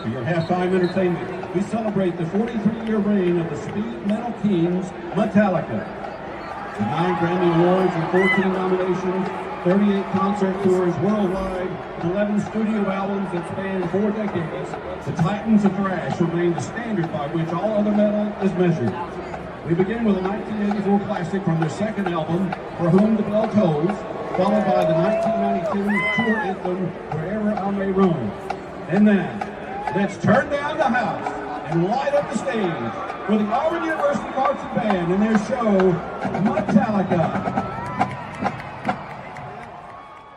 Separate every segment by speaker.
Speaker 1: For your halftime entertainment, we celebrate the 43-year reign of the speed metal kings, Metallica. With 9 Grammy Awards and 14 nominations, 38 concert tours worldwide, and 11 studio albums that span 4 decades, the Titans of Thrash remain the standard by which all other metal is measured. We begin with a 1984 classic from their second album, For Whom the Bell Tolls, followed by the 1992 tour anthem, Wherever I May Roam. And then, let's turn down the house and light up the stage with the Auburn University Marching Band and their show, Metallica.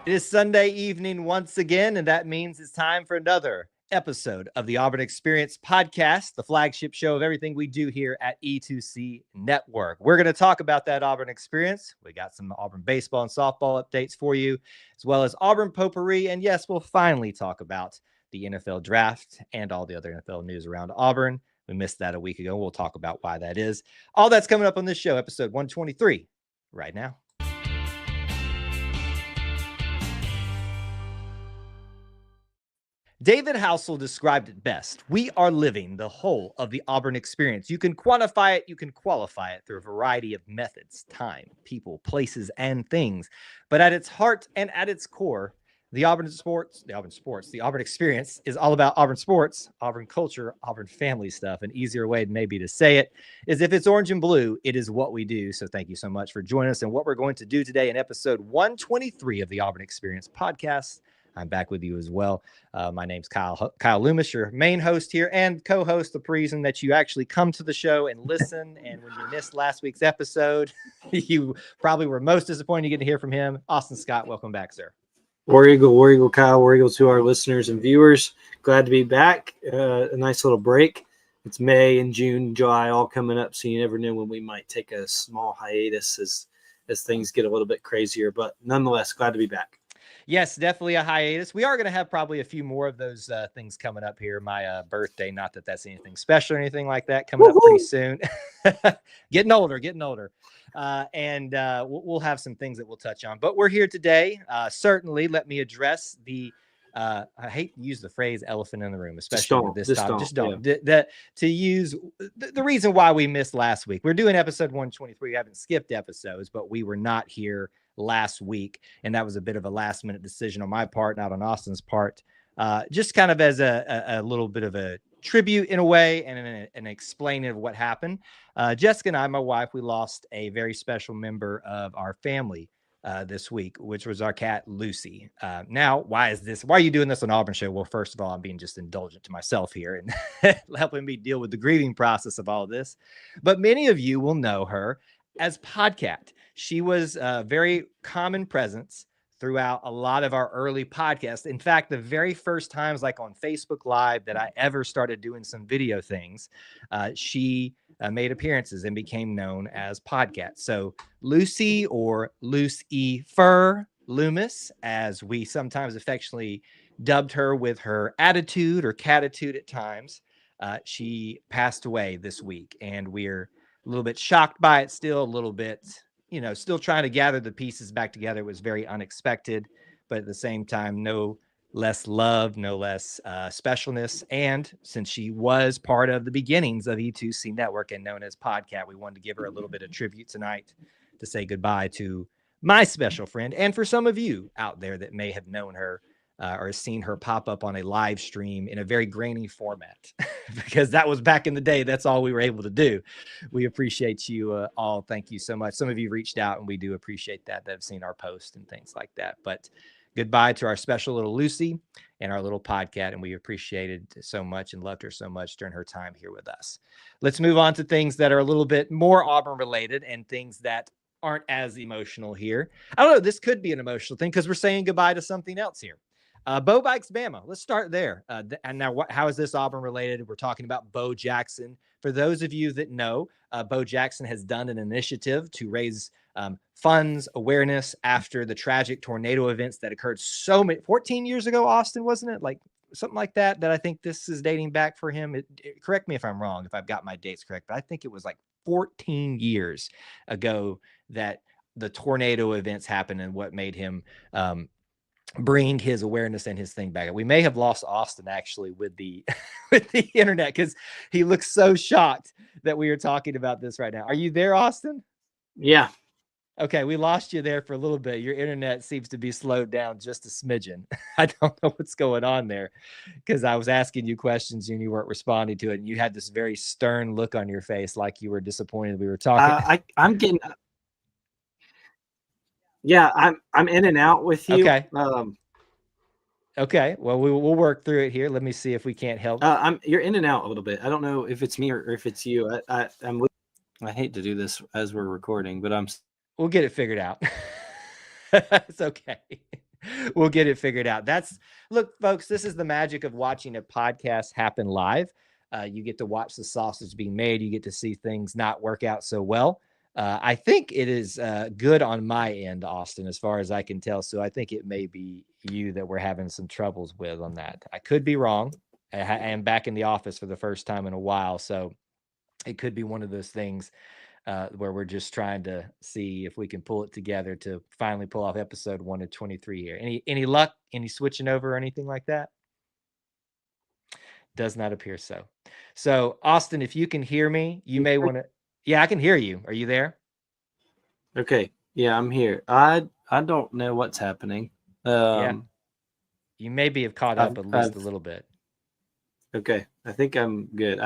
Speaker 2: It is Sunday evening once again, and that means it's time for another episode of the Auburn Experience podcast, the flagship show of everything we do here at E2C Network. We're going to talk about that Auburn Experience. We got some Auburn baseball and softball updates for you, as well as Auburn potpourri, and yes, we'll finally talk about the NFL draft and all the other NFL news around Auburn. We missed that a week ago. We'll talk about why that is. All that's coming up on this show, episode 123, right now. David Housel described it best. We are living the whole of the Auburn experience. You can quantify it, you can qualify it through a variety of methods, time, people, places, and things. But at its heart and at its core, the Auburn experience is all about Auburn sports, Auburn culture, Auburn family stuff. An easier way maybe to say it is if it's orange and blue, it is what we do. So thank you so much for joining us. And what we're going to do today in episode 123 of the Auburn Experience podcast, I'm back with you as well. My name's Kyle Loomis, your main host here and co-host, the reason that you actually come to the show and listen. And when you missed last week's episode, you probably were most disappointed you get to hear from him. Austin Scott, welcome back, sir.
Speaker 3: War Eagle, Kyle, War Eagle to our listeners and viewers. Glad to be back. A nice little break. It's May and June, July, all coming up, so you never know when we might take a small hiatus as things get a little bit crazier. But nonetheless, glad to be back.
Speaker 2: Yes, definitely a hiatus. We are going to have probably a few more of those things coming up here. My birthday, not that that's anything special or anything like that, coming up pretty soon. Getting older. And we'll have some things that we'll touch on. But we're here today. Certainly, let me address the I hate to use the phrase elephant in the room, especially with this topic. Just don't. Yeah. To use the reason why we missed last week. We're doing episode 123. We haven't skipped episodes, but we were not here last week, and that was a bit of a last minute decision on my part, not on Austin's part, just kind of as a little bit of a tribute in a way and an explaining of what happened. Jessica and I, my wife, we lost a very special member of our family this week, which was our cat Lucy. Now, why are you doing this on Auburn Show? Well, first of all, I'm being just indulgent to myself here and helping me deal with the grieving process of all this. But many of you will know her as Podcat. She was a very common presence throughout a lot of our early podcasts. In fact, the very first times, like on Facebook Live, that I ever started doing some video things, she made appearances and became known as Podcat. So Lucy, or Lucifer Loomis, as we sometimes affectionately dubbed her with her attitude or catitude at times, she passed away this week, and we're a little bit shocked by it still, a little bit, still trying to gather the pieces back together. It was very unexpected, but at the same time, no less love, no less specialness. And since she was part of the beginnings of E2C Network and known as Podcat, we wanted to give her a little bit of tribute tonight to say goodbye to my special friend. And for some of you out there that may have known her or seen her pop up on a live stream in a very grainy format, because that was back in the day. That's all we were able to do. We appreciate you all. Thank you so much. Some of you reached out, and we do appreciate that have seen our posts and things like that. But goodbye to our special little Lucy and our little Podcat, and we appreciated so much and loved her so much during her time here with us. Let's move on to things that are a little bit more Auburn related and things that aren't as emotional here. I don't know. This could be an emotional thing because we're saying goodbye to something else here. Bo Bikes Bama. Let's start there. And now, how is this Auburn related? We're talking about Bo Jackson. For those of you that know, Bo Jackson has done an initiative to raise funds, awareness after the tragic tornado events that occurred 14 years ago, Austin, wasn't it? Like something like that, that I think this is dating back for him. Correct me if I'm wrong, if I've got my dates correct, but I think it was like 14 years ago that the tornado events happened and what made him bring his awareness and his thing back. We may have lost Austin actually with the with the internet, because he looks so shocked that we are talking about this right now. Are you there, Austin?
Speaker 3: Yeah.
Speaker 2: Okay, we lost you there for a little bit. Your internet seems to be slowed down just a smidgen. I don't know what's going on there, because I was asking you questions and you weren't responding to it, and you had this very stern look on your face, like you were disappointed we were talking.
Speaker 3: I'm getting. Yeah, I'm in and out with you.
Speaker 2: Okay. Okay. Well, we'll work through it here. Let me see if we can't help.
Speaker 3: You're in and out a little bit. I don't know if it's me or if it's you. I hate to do this as we're recording, but
Speaker 2: we'll get it figured out. It's okay. We'll get it figured out. Look, folks, this is the magic of watching a podcast happen live. You get to watch the sausage being made. You get to see things not work out so well. I think it is good on my end, Austin, as far as I can tell. So I think it may be you that we're having some troubles with on that. I could be wrong. I am back in the office for the first time in a while. So it could be one of those things where we're just trying to see if we can pull it together to finally pull off episode 1 of 23 here. Any luck? Any switching over or anything like that? Does not appear so. So, Austin, if you can hear me, you may want to. Yeah, I can hear you. Are you there?
Speaker 3: Okay. Yeah, I'm here. I don't know what's happening.
Speaker 2: Yeah. You maybe have caught up at least a little bit.
Speaker 3: Okay. I think I'm good.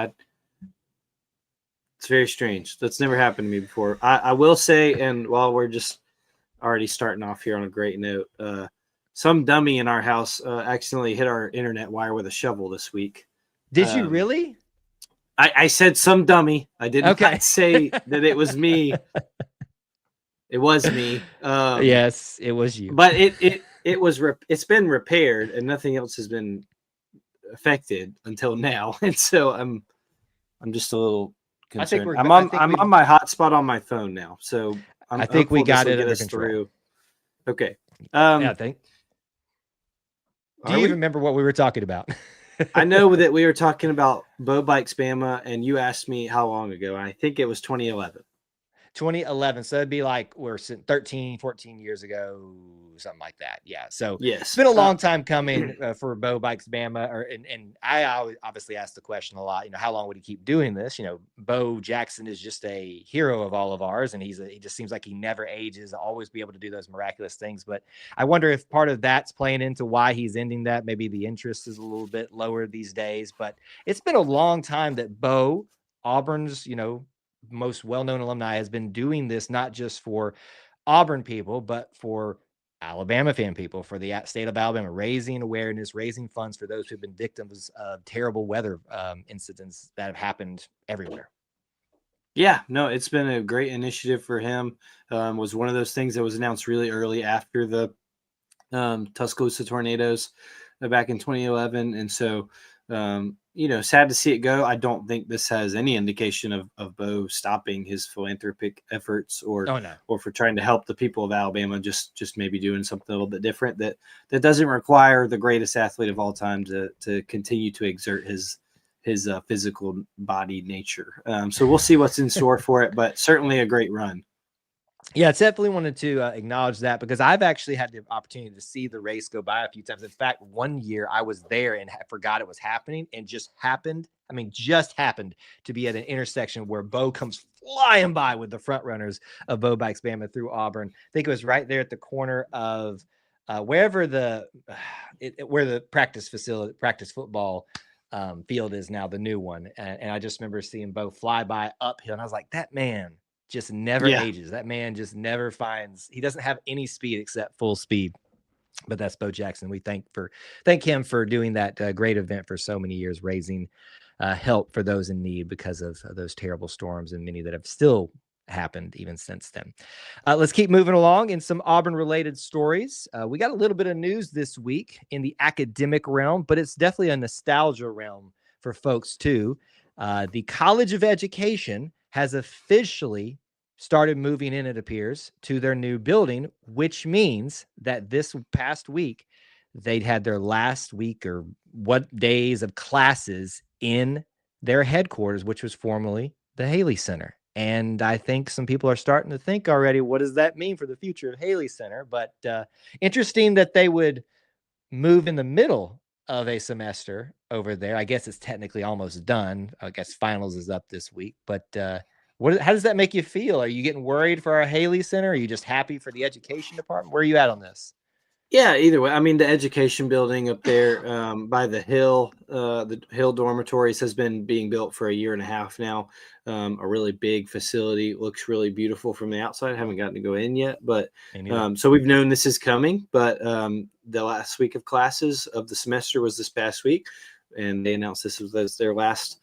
Speaker 3: It's very strange. That's never happened to me before. I will say, and while we're just already starting off here on a great note, some dummy in our house accidentally hit our internet wire with a shovel this week.
Speaker 2: Did you really?
Speaker 3: I said some dummy. I did not say that it was me. It was me.
Speaker 2: Yes, it was you.
Speaker 3: But it's been repaired and nothing else has been affected until now. And so I'm just a little concerned. I'm on my hotspot on my phone now. So
Speaker 2: I think we got it under control.
Speaker 3: Okay.
Speaker 2: I think. Do you even remember what we were talking about?
Speaker 3: I know that we were talking about Bo Bikes Bama, and you asked me how long ago. I think it was 2011.
Speaker 2: 2011. So it'd be like we're 13, 14 years ago, something like that. Yeah. So
Speaker 3: yes,
Speaker 2: it's been a long time coming for Bo Bikes Bama. And I always obviously ask the question a lot, how long would he keep doing this? Bo Jackson is just a hero of all of ours. And he just seems like he never ages, always be able to do those miraculous things. But I wonder if part of that's playing into why he's ending that. Maybe the interest is a little bit lower these days, but it's been a long time that Bo, Auburn's, most well-known alumni, has been doing this, not just for Auburn people, but for Alabama fan people, for the state of Alabama, raising awareness, raising funds for those who've been victims of terrible weather incidents that have happened everywhere.
Speaker 3: Yeah, no, it's been a great initiative for him. Was one of those things that was announced really early after the Tuscaloosa tornadoes back in 2011. And so, sad to see it go. I don't think this has any indication of Bo stopping his philanthropic efforts or for trying to help the people of Alabama, just maybe doing something a little bit different that doesn't require the greatest athlete of all time to continue to exert his physical body nature. So we'll see what's in store for it, but certainly a great run.
Speaker 2: Yeah, it's definitely wanted to acknowledge that, because I've actually had the opportunity to see the race go by a few times. In fact, one year I was there and forgot it was happening, and just happened to be at an intersection where Bo comes flying by with the front runners of Bo Bikes Bama through Auburn. I think it was right there at the corner of wherever where the practice football field is now, the new one. And I just remember seeing Bo fly by uphill, and I was like, that man just never ages. That man just never he doesn't have any speed except full speed. But that's Bo Jackson. We thank him for doing that great event for so many years, raising help for those in need because of those terrible storms, and many that have still happened even since then. Let's keep moving along in some Auburn related stories. We got a little bit of news this week in the academic realm, but it's definitely a nostalgia realm for folks too. The College of Education has officially started moving in, it appears, to their new building, which means that this past week they'd had their last week or what days of classes in their headquarters, which was formerly the Haley Center. And I think some people are starting to think already, what does that mean for the future of Haley Center? But interesting that they would move in the middle of a semester over there. I guess it's technically almost done. I guess finals is up this week, but how does that make you feel? Are you getting worried for our Haley Center? Are you just happy for the education department? Where are you at on this?
Speaker 3: Yeah, either way. I mean, the education building up there by the Hill dormitories has been being built for a year and a half now. A really big facility. Looks really beautiful from the outside. I haven't gotten to go in yet, but so we've known this is coming. But the last week of classes of the semester was this past week, and they announced this was their last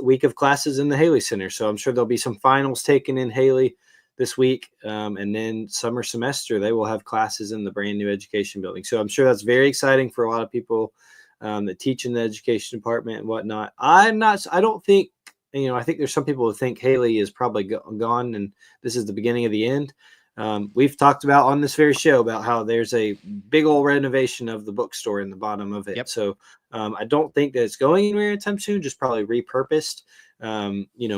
Speaker 3: week of classes in the Haley Center. So I'm sure there'll be some finals taken in Haley this week, and then summer semester they will have classes in the brand new education building. So I'm sure that's very exciting for a lot of people that teach in the education department and whatnot. I don't think, I think there's some people who think Haley is probably gone and this is the beginning of the end. We've talked about on this very show about how there's a big old renovation of the bookstore in the bottom of it. Yep. So I don't think that it's going anywhere anytime soon, just probably repurposed.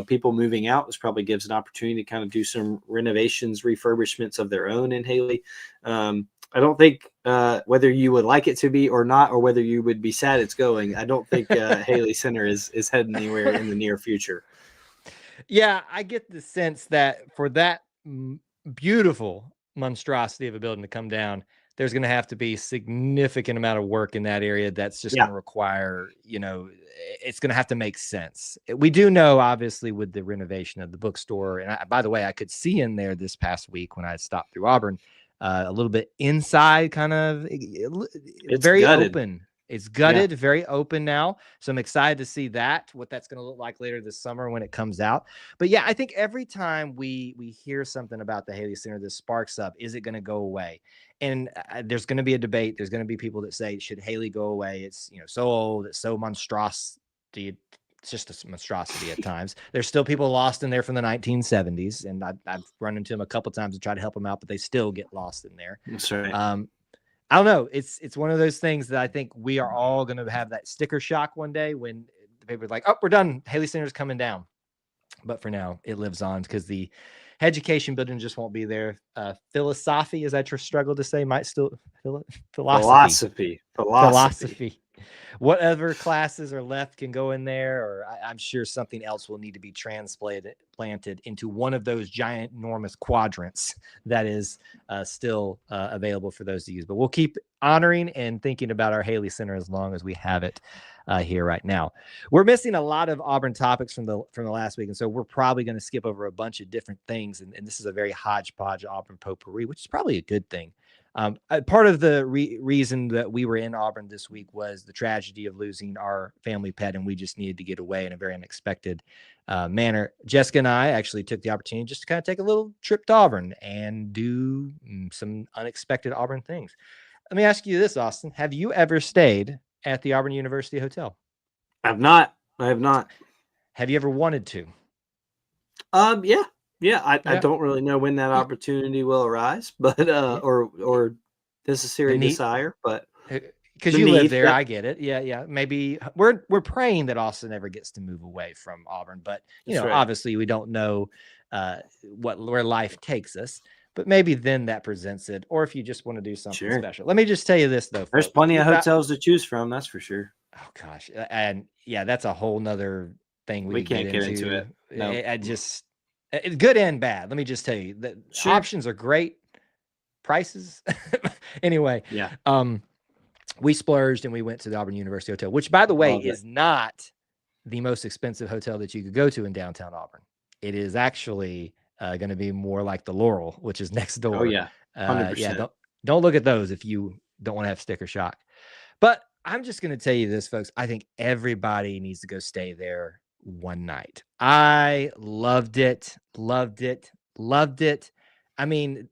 Speaker 3: People moving out, this probably gives an opportunity to kind of do some renovations, refurbishments of their own in Haley. I don't think whether you would like it to be or not, or whether you would be sad it's going, I don't think Haley Center is heading anywhere in the near future.
Speaker 2: Yeah, I get the sense that for that beautiful monstrosity of a building to come down, there's going to have to be significant amount of work in that area. That's just going to require, it's going to have to make sense. We do know, obviously, with the renovation of the bookstore. And by the way, I could see in there this past week when I stopped through Auburn, a little bit inside, kind of it's very gutted. Open. It's gutted, very open now. So I'm excited to see what that's going to look like later this summer when it comes out. But yeah, I think every time we hear something about the Haley Center, this sparks up. Is it going to go away? And there's going to be a debate. There's going to be people that say, should Haley go away? It's, so old. It's so monstrosity. It's just a monstrosity at times. There's still people lost in there from the 1970s. And I've run into them a couple of times to try to help them out, but they still get lost in there.
Speaker 3: That's right.
Speaker 2: I don't know. It's one of those things that I think we are all going to have that sticker shock one day when the paper's like, oh, we're done. Haley Center's coming down. But for now, it lives on because the education building just won't be there. Philosophy, as I struggle to say, might still philosophy. Whatever classes are left can go in there, or I'm sure something else will need to be planted into one of those giant, enormous quadrants that is still available for those to use. But we'll keep honoring and thinking about our Haley Center as long as we have it here right now. We're missing a lot of Auburn topics from the last week, and so we're probably going to skip over a bunch of different things. And this is a very hodgepodge Auburn potpourri, which is probably a good thing. Part of the reason that we were in Auburn this week was the tragedy of losing our family pet, and we just needed to get away in a very unexpected manner. Jessica and I actually took the opportunity just to kind of take a little trip to Auburn and do some unexpected Auburn things. Let me ask you this, Austin. Have you ever stayed at the Auburn University Hotel?
Speaker 3: I have not.
Speaker 2: Have you ever wanted to?
Speaker 3: Yeah. I don't really know when that opportunity will arise, but or necessary desire, but
Speaker 2: because you live there, I get it. Yeah. Maybe we're praying that Austin never gets to move away from Auburn, but obviously we don't know where life takes us. But maybe then that presents it, or if you just want to do something special. Let me just tell you this, though.
Speaker 3: There's plenty of hotels to choose from, that's for sure.
Speaker 2: Oh, gosh. And, that's a whole nother thing we can't get into it. No. It's good and bad. Let me just tell you, the options are great. Prices. Anyway, we splurged and we went to the Auburn University Hotel, which, by the way, is not the most expensive hotel that you could go to in downtown Auburn. It is actually going to be more like the Laurel, which is next door.
Speaker 3: Oh yeah, 100%.
Speaker 2: Don't look at those if you don't want to have sticker shock. But I'm just going to tell you this, folks. I think everybody needs to go stay there one night. I loved it. I mean,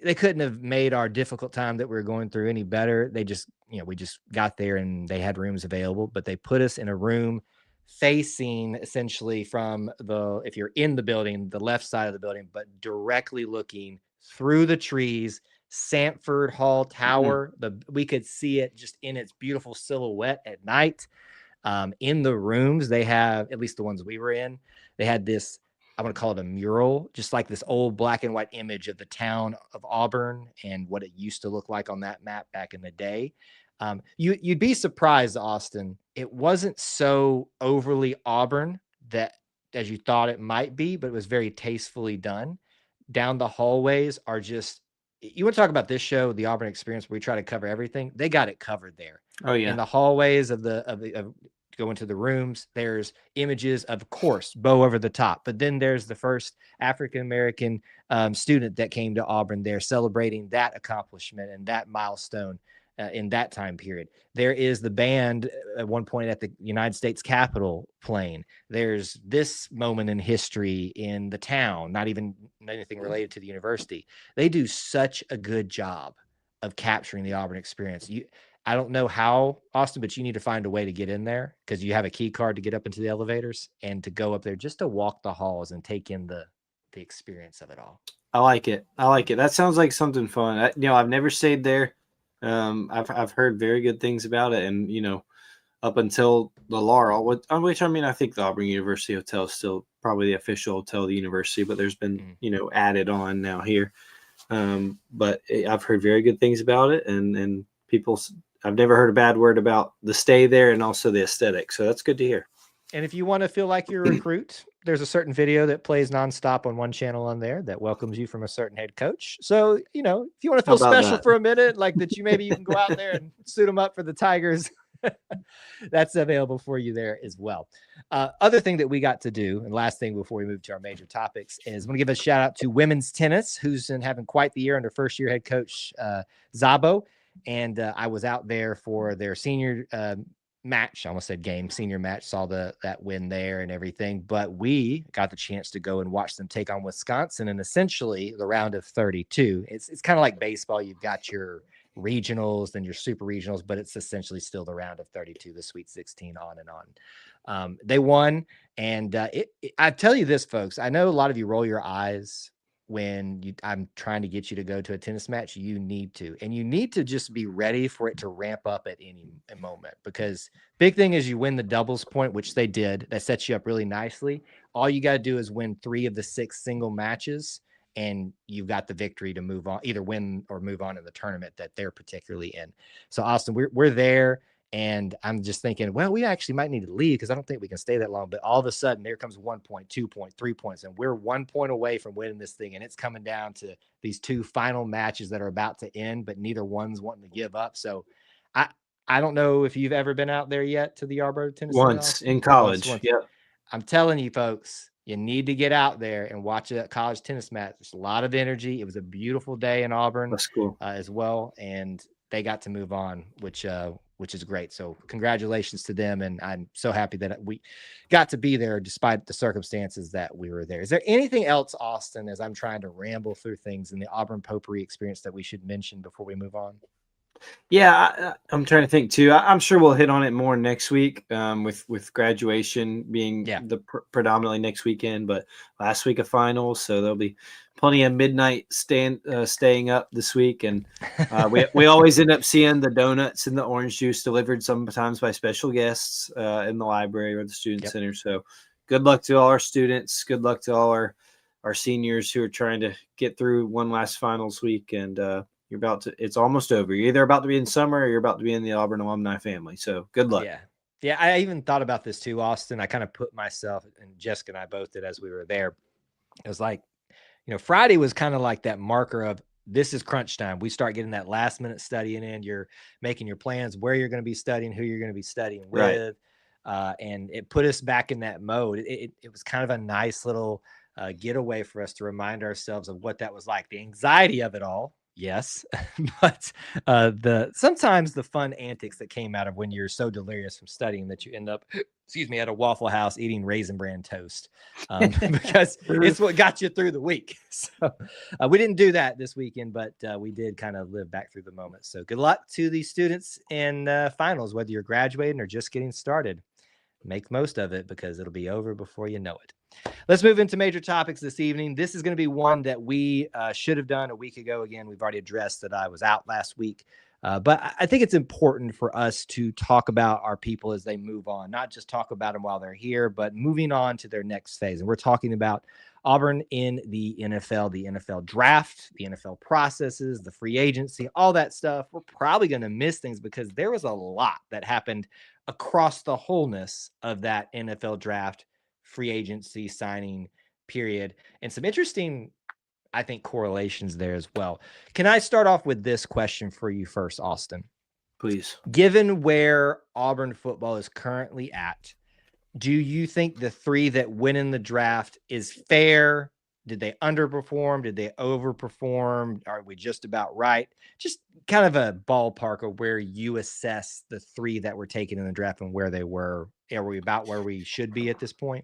Speaker 2: they couldn't have made our difficult time that we were going through any better. They just, we just got there and they had rooms available, but they put us in a room facing essentially from if you're in the building, the left side of the building, but directly looking through the trees, Sanford Hall Tower. We could see it just in its beautiful silhouette at night. In the rooms, they have, at least the ones we were in, they had this, I want to call it a mural, just like this old black and white image of the town of Auburn and what it used to look like on that map back in the day. You'd be surprised, Austin. It wasn't so overly Auburn that as you thought it might be, but it was very tastefully done. Down the hallways are just, you want to talk about this show, the Auburn Experience, where we try to cover everything. They got it covered there.
Speaker 3: Oh yeah.
Speaker 2: In the hallways of go into the rooms, there's images, of course, bow over the top, but then there's the first African-American student that came to Auburn there, celebrating that accomplishment and that milestone in that time period. There is the band at one point at the United States Capitol playing. There's this moment in history in the town, not even anything related to the university. They do such a good job of capturing the Auburn experience. I don't know how, Austin, but you need to find a way to get in there because you have a key card to get up into the elevators and to go up there just to walk the halls and take in the experience of it all.
Speaker 3: I like it. That sounds like something fun. I've never stayed there. I've heard very good things about it, and up until the Laurel, which I think the Auburn University Hotel is still probably the official hotel of the university, but there's been added on now here. But I've heard very good things about it, and people. I've never heard a bad word about the stay there and also the aesthetic. So that's good to hear.
Speaker 2: And if you want to feel like you're a recruit, there's a certain video that plays nonstop on one channel on there that welcomes you from a certain head coach. So, if you want to feel special for a minute, like that, maybe you can go out there and suit them up for the Tigers. That's available for you there as well. Other thing that we got to do, and last thing before we move to our major topics, is I want to give a shout out to women's tennis, who's been having quite the year under first year head coach Zabo. And I was out there for their senior match. I almost said game, senior match, saw that win there and everything. But we got the chance to go and watch them take on Wisconsin and essentially the round of 32. It's kind of like baseball. You've got your regionals, then your super regionals, but it's essentially still the round of 32, the Sweet 16, on and on. They won. And I tell you this, folks, I know a lot of you roll your eyes when I'm trying to get you to go to a tennis match. You need to just be ready for it to ramp up at any moment, because big thing is you win the doubles point, which they did. That sets you up really nicely. All you got to do is win 3 of the 6 single matches, and you've got the victory to move on, either win or move on in the tournament that they're particularly in. So Austin, we're there. And I'm just thinking, well, we actually might need to leave because I don't think we can stay that long. But all of a sudden, there comes 1 point, 2 point, 3 points, and we're 1 point away from winning this thing. And it's coming down to these 2 final matches that are about to end, but neither one's wanting to give up. So I don't know if you've ever been out there yet to the Arbor, Tennessee.
Speaker 3: Once in college. Yeah.
Speaker 2: I'm telling you, folks, you need to get out there and watch a college tennis match. There's a lot of energy. It was a beautiful day in Auburn.
Speaker 3: That's cool.
Speaker 2: As well. And they got to move on, which is great. So congratulations to them. And I'm so happy that we got to be there despite the circumstances that we were there. Is there anything else, Austin, as I'm trying to ramble through things in the Auburn potpourri experience that we should mention before we move on?
Speaker 3: Yeah, I'm trying to think too. I'm sure we'll hit on it more next week, with graduation being the predominantly next weekend, but last week of finals, so there'll be plenty of midnight staying up this week, and we always end up seeing the donuts and the orange juice delivered sometimes by special guests in the library or the student center. So good luck to all our students. Good luck to all our seniors who are trying to get through one last finals week, and it's almost over. You're either about to be in summer or you're about to be in the Auburn alumni family. So good luck.
Speaker 2: Yeah. I even thought about this too, Austin. I kind of put myself, and Jessica and I both did as we were there. It was like, Friday was kind of like that marker of this is crunch time. We start getting that last minute studying in. You're making your plans, where you're going to be studying, who you're going to be studying with. Right. And it put us back in that mode. It was kind of a nice little getaway for us to remind ourselves of what that was like. The anxiety of it all. Yes, but sometimes the fun antics that came out of when you're so delirious from studying that you end up, at a Waffle House eating Raisin Bran toast, because it's what got you through the week. So we didn't do that this weekend, but we did kind of live back through the moment. So good luck to the students in finals, whether you're graduating or just getting started. Make most of it because it'll be over before you know it. Let's move into major topics this evening. This is going to be one that we should have done a week ago. Again, we've already addressed that I was out last week. But I think it's important for us to talk about our people as they move on, not just talk about them while they're here, but moving on to their next phase. And we're talking about Auburn in the NFL draft, the NFL processes, the free agency, all that stuff. We're probably going to miss things because there was a lot that happened across the wholeness of that NFL draft, free agency signing period, and some interesting, I think, correlations there as well. Can I start off with this question for you first, Austin?
Speaker 3: Please.
Speaker 2: Given where Auburn football is currently at, do you think the 3 that win in the draft is fair? Did they underperform? Did they overperform? Are we just about right? Just kind of a ballpark of where you assess the 3 that were taken in the draft and where they were. Are we about where we should be at this point?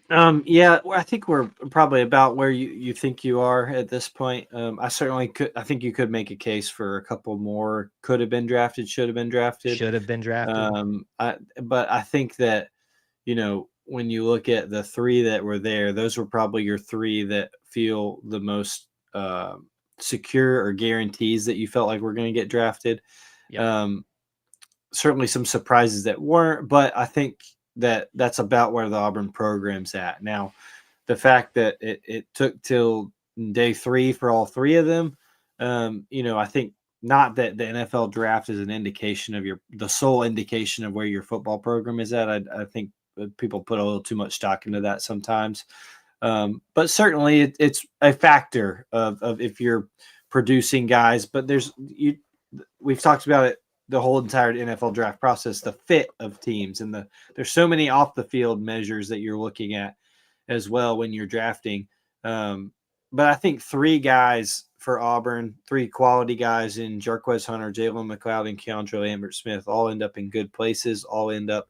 Speaker 3: Yeah, I think we're probably about where you think you are at this point. I certainly could. I think you could make a case for a couple more could have been drafted, should have been drafted. But I think that, when you look at the 3 that were there, those were probably your 3 that feel the most secure or guarantees that you felt like were going to get drafted. Yep. Certainly some surprises that weren't, but I think that's about where the Auburn program's at. Now, the fact that it took till day 3 for all 3 of them, I think not that the NFL draft is an indication of the sole indication of where your football program is at. I think people put a little too much stock into that sometimes. But certainly it's a factor of if you're producing guys, but we've talked about it the whole entire NFL draft process, the fit of teams, and there's so many off the field measures that you're looking at as well when you're drafting. But I think 3 guys for Auburn, 3 quality guys in Jarquez Hunter, Jalen McLeod, and Keandre Lambert-Smith all end up in good places, all end up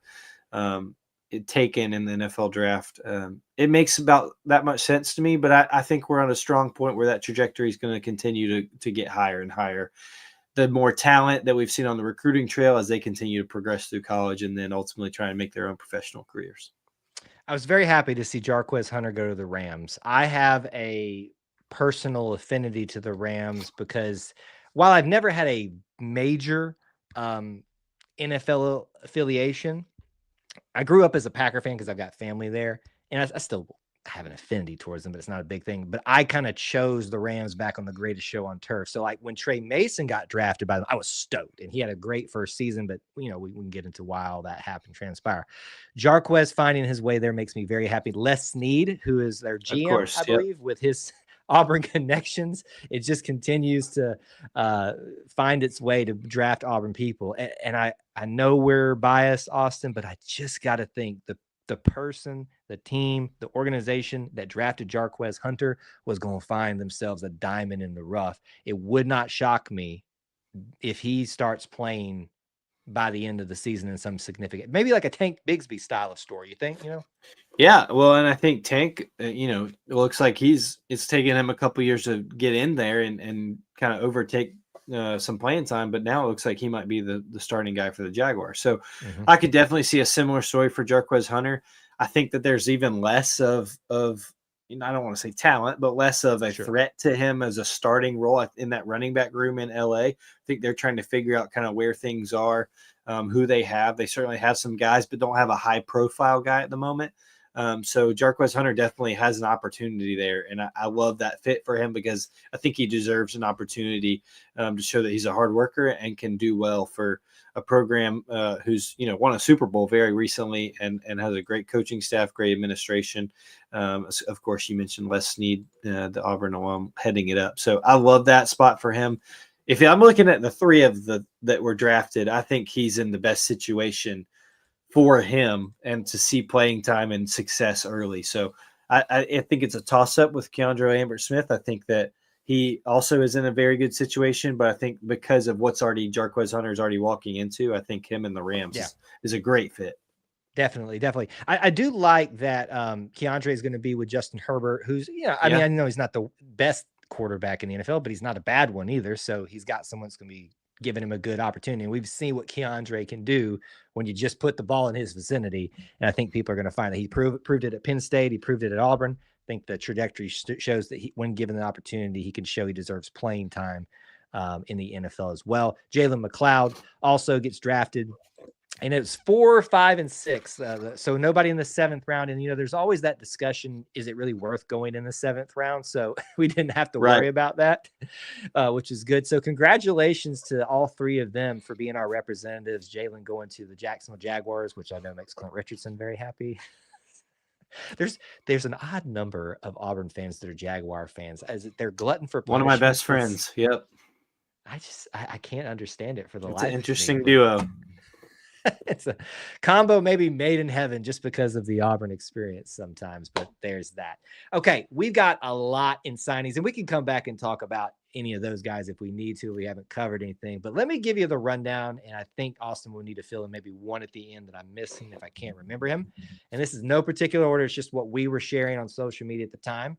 Speaker 3: taken in the NFL draft. It makes about that much sense to me, but I think we're on a strong point where that trajectory is going to continue to get higher and higher. The more talent that we've seen on the recruiting trail as they continue to progress through college and then ultimately try and make their own professional careers.
Speaker 2: I was very happy to see Jarquez Hunter go to the Rams. I have a personal affinity to the Rams because while I've never had a major NFL affiliation, I grew up as a Packer fan because I've got family there, and I still have an affinity towards them, but it's not a big thing. But I kind of chose the Rams back on the Greatest Show on Turf. So like when Trey Mason got drafted by them, I was stoked, and he had a great first season, but we can get into why all that happened, transpire. Jarquez finding his way there makes me very happy. Les Snead, who is their GM, I believe, with his Auburn connections, it just continues to find its way to draft Auburn people. And I know we're biased, Austin, but I just got to think the person, the team, the organization that drafted Jarquez Hunter was going to find themselves a diamond in the rough. It would not shock me if he starts playing by the end of the season in some significant, maybe like a Tank Bigsby style of story. You think,
Speaker 3: Yeah, well, and I think Tank, it looks like it's taken him a couple years to get in there and kind of overtake some playing time, but now it looks like he might be the starting guy for the Jaguars. So I could definitely see a similar story for Jarquez Hunter. I think that there's even less of I don't want to say talent, but less of a threat to him as a starting role in that running back room in LA. I think they're trying to figure out kind of where things are, who they have. They certainly have some guys, but don't have a high profile guy at the moment. So Jarquez Hunter definitely has an opportunity there. And I love that fit for him because I think he deserves an opportunity to show that he's a hard worker and can do well for a program who's, won a Super Bowl very recently and has a great coaching staff, great administration. Of course, you mentioned Les Snead, the Auburn alum, heading it up. So I love that spot for him. If I'm looking at the 3 of that were drafted, I think he's in the best situation for him and to see playing time and success early. So I think it's a toss-up with Keandre Lambert-Smith. I think that he also is in a very good situation, but I think because of what's already Jarquez Hunter is already walking into, I think him and the Rams is a great fit.
Speaker 2: Definitely. I do like that Keandre is going to be with Justin Herbert, who's, mean, I know he's not the best quarterback in the NFL, but he's not a bad one either. So he's got someone that's going to be giving him a good opportunity. And we've seen what Keandre can do when you just put the ball in his vicinity. And I think people are going to find that he proved it at Penn State. He proved it at Auburn. I think the trajectory shows that when given the opportunity, he can show he deserves playing time in the NFL as well. Jalen McLeod also gets drafted And it's 4, 5, and 6. So nobody in the 7th round. And, there's always that discussion. Is it really worth going in the 7th round? So we didn't have to worry about that, which is good. So congratulations to all 3 of them for being our representatives. Jalen going to the Jacksonville Jaguars, which I know makes Clint Richardson very happy. There's an odd number of Auburn fans that are Jaguar fans, as they're glutton for punishment.
Speaker 3: One of my best friends. Yep.
Speaker 2: I can't understand it for the life.
Speaker 3: It's an interesting
Speaker 2: of me.
Speaker 3: duo.
Speaker 2: It's a combo maybe made in heaven just because of the Auburn experience sometimes, but there's that. Okay, we've got a lot in signings, and we can come back and talk about any of those guys if we need to. We haven't covered anything, but let me give you the rundown, and I think Austin will need to fill in maybe one at the end that I'm missing if I can't remember him. And this is no particular order. It's just what we were sharing on social media at the time.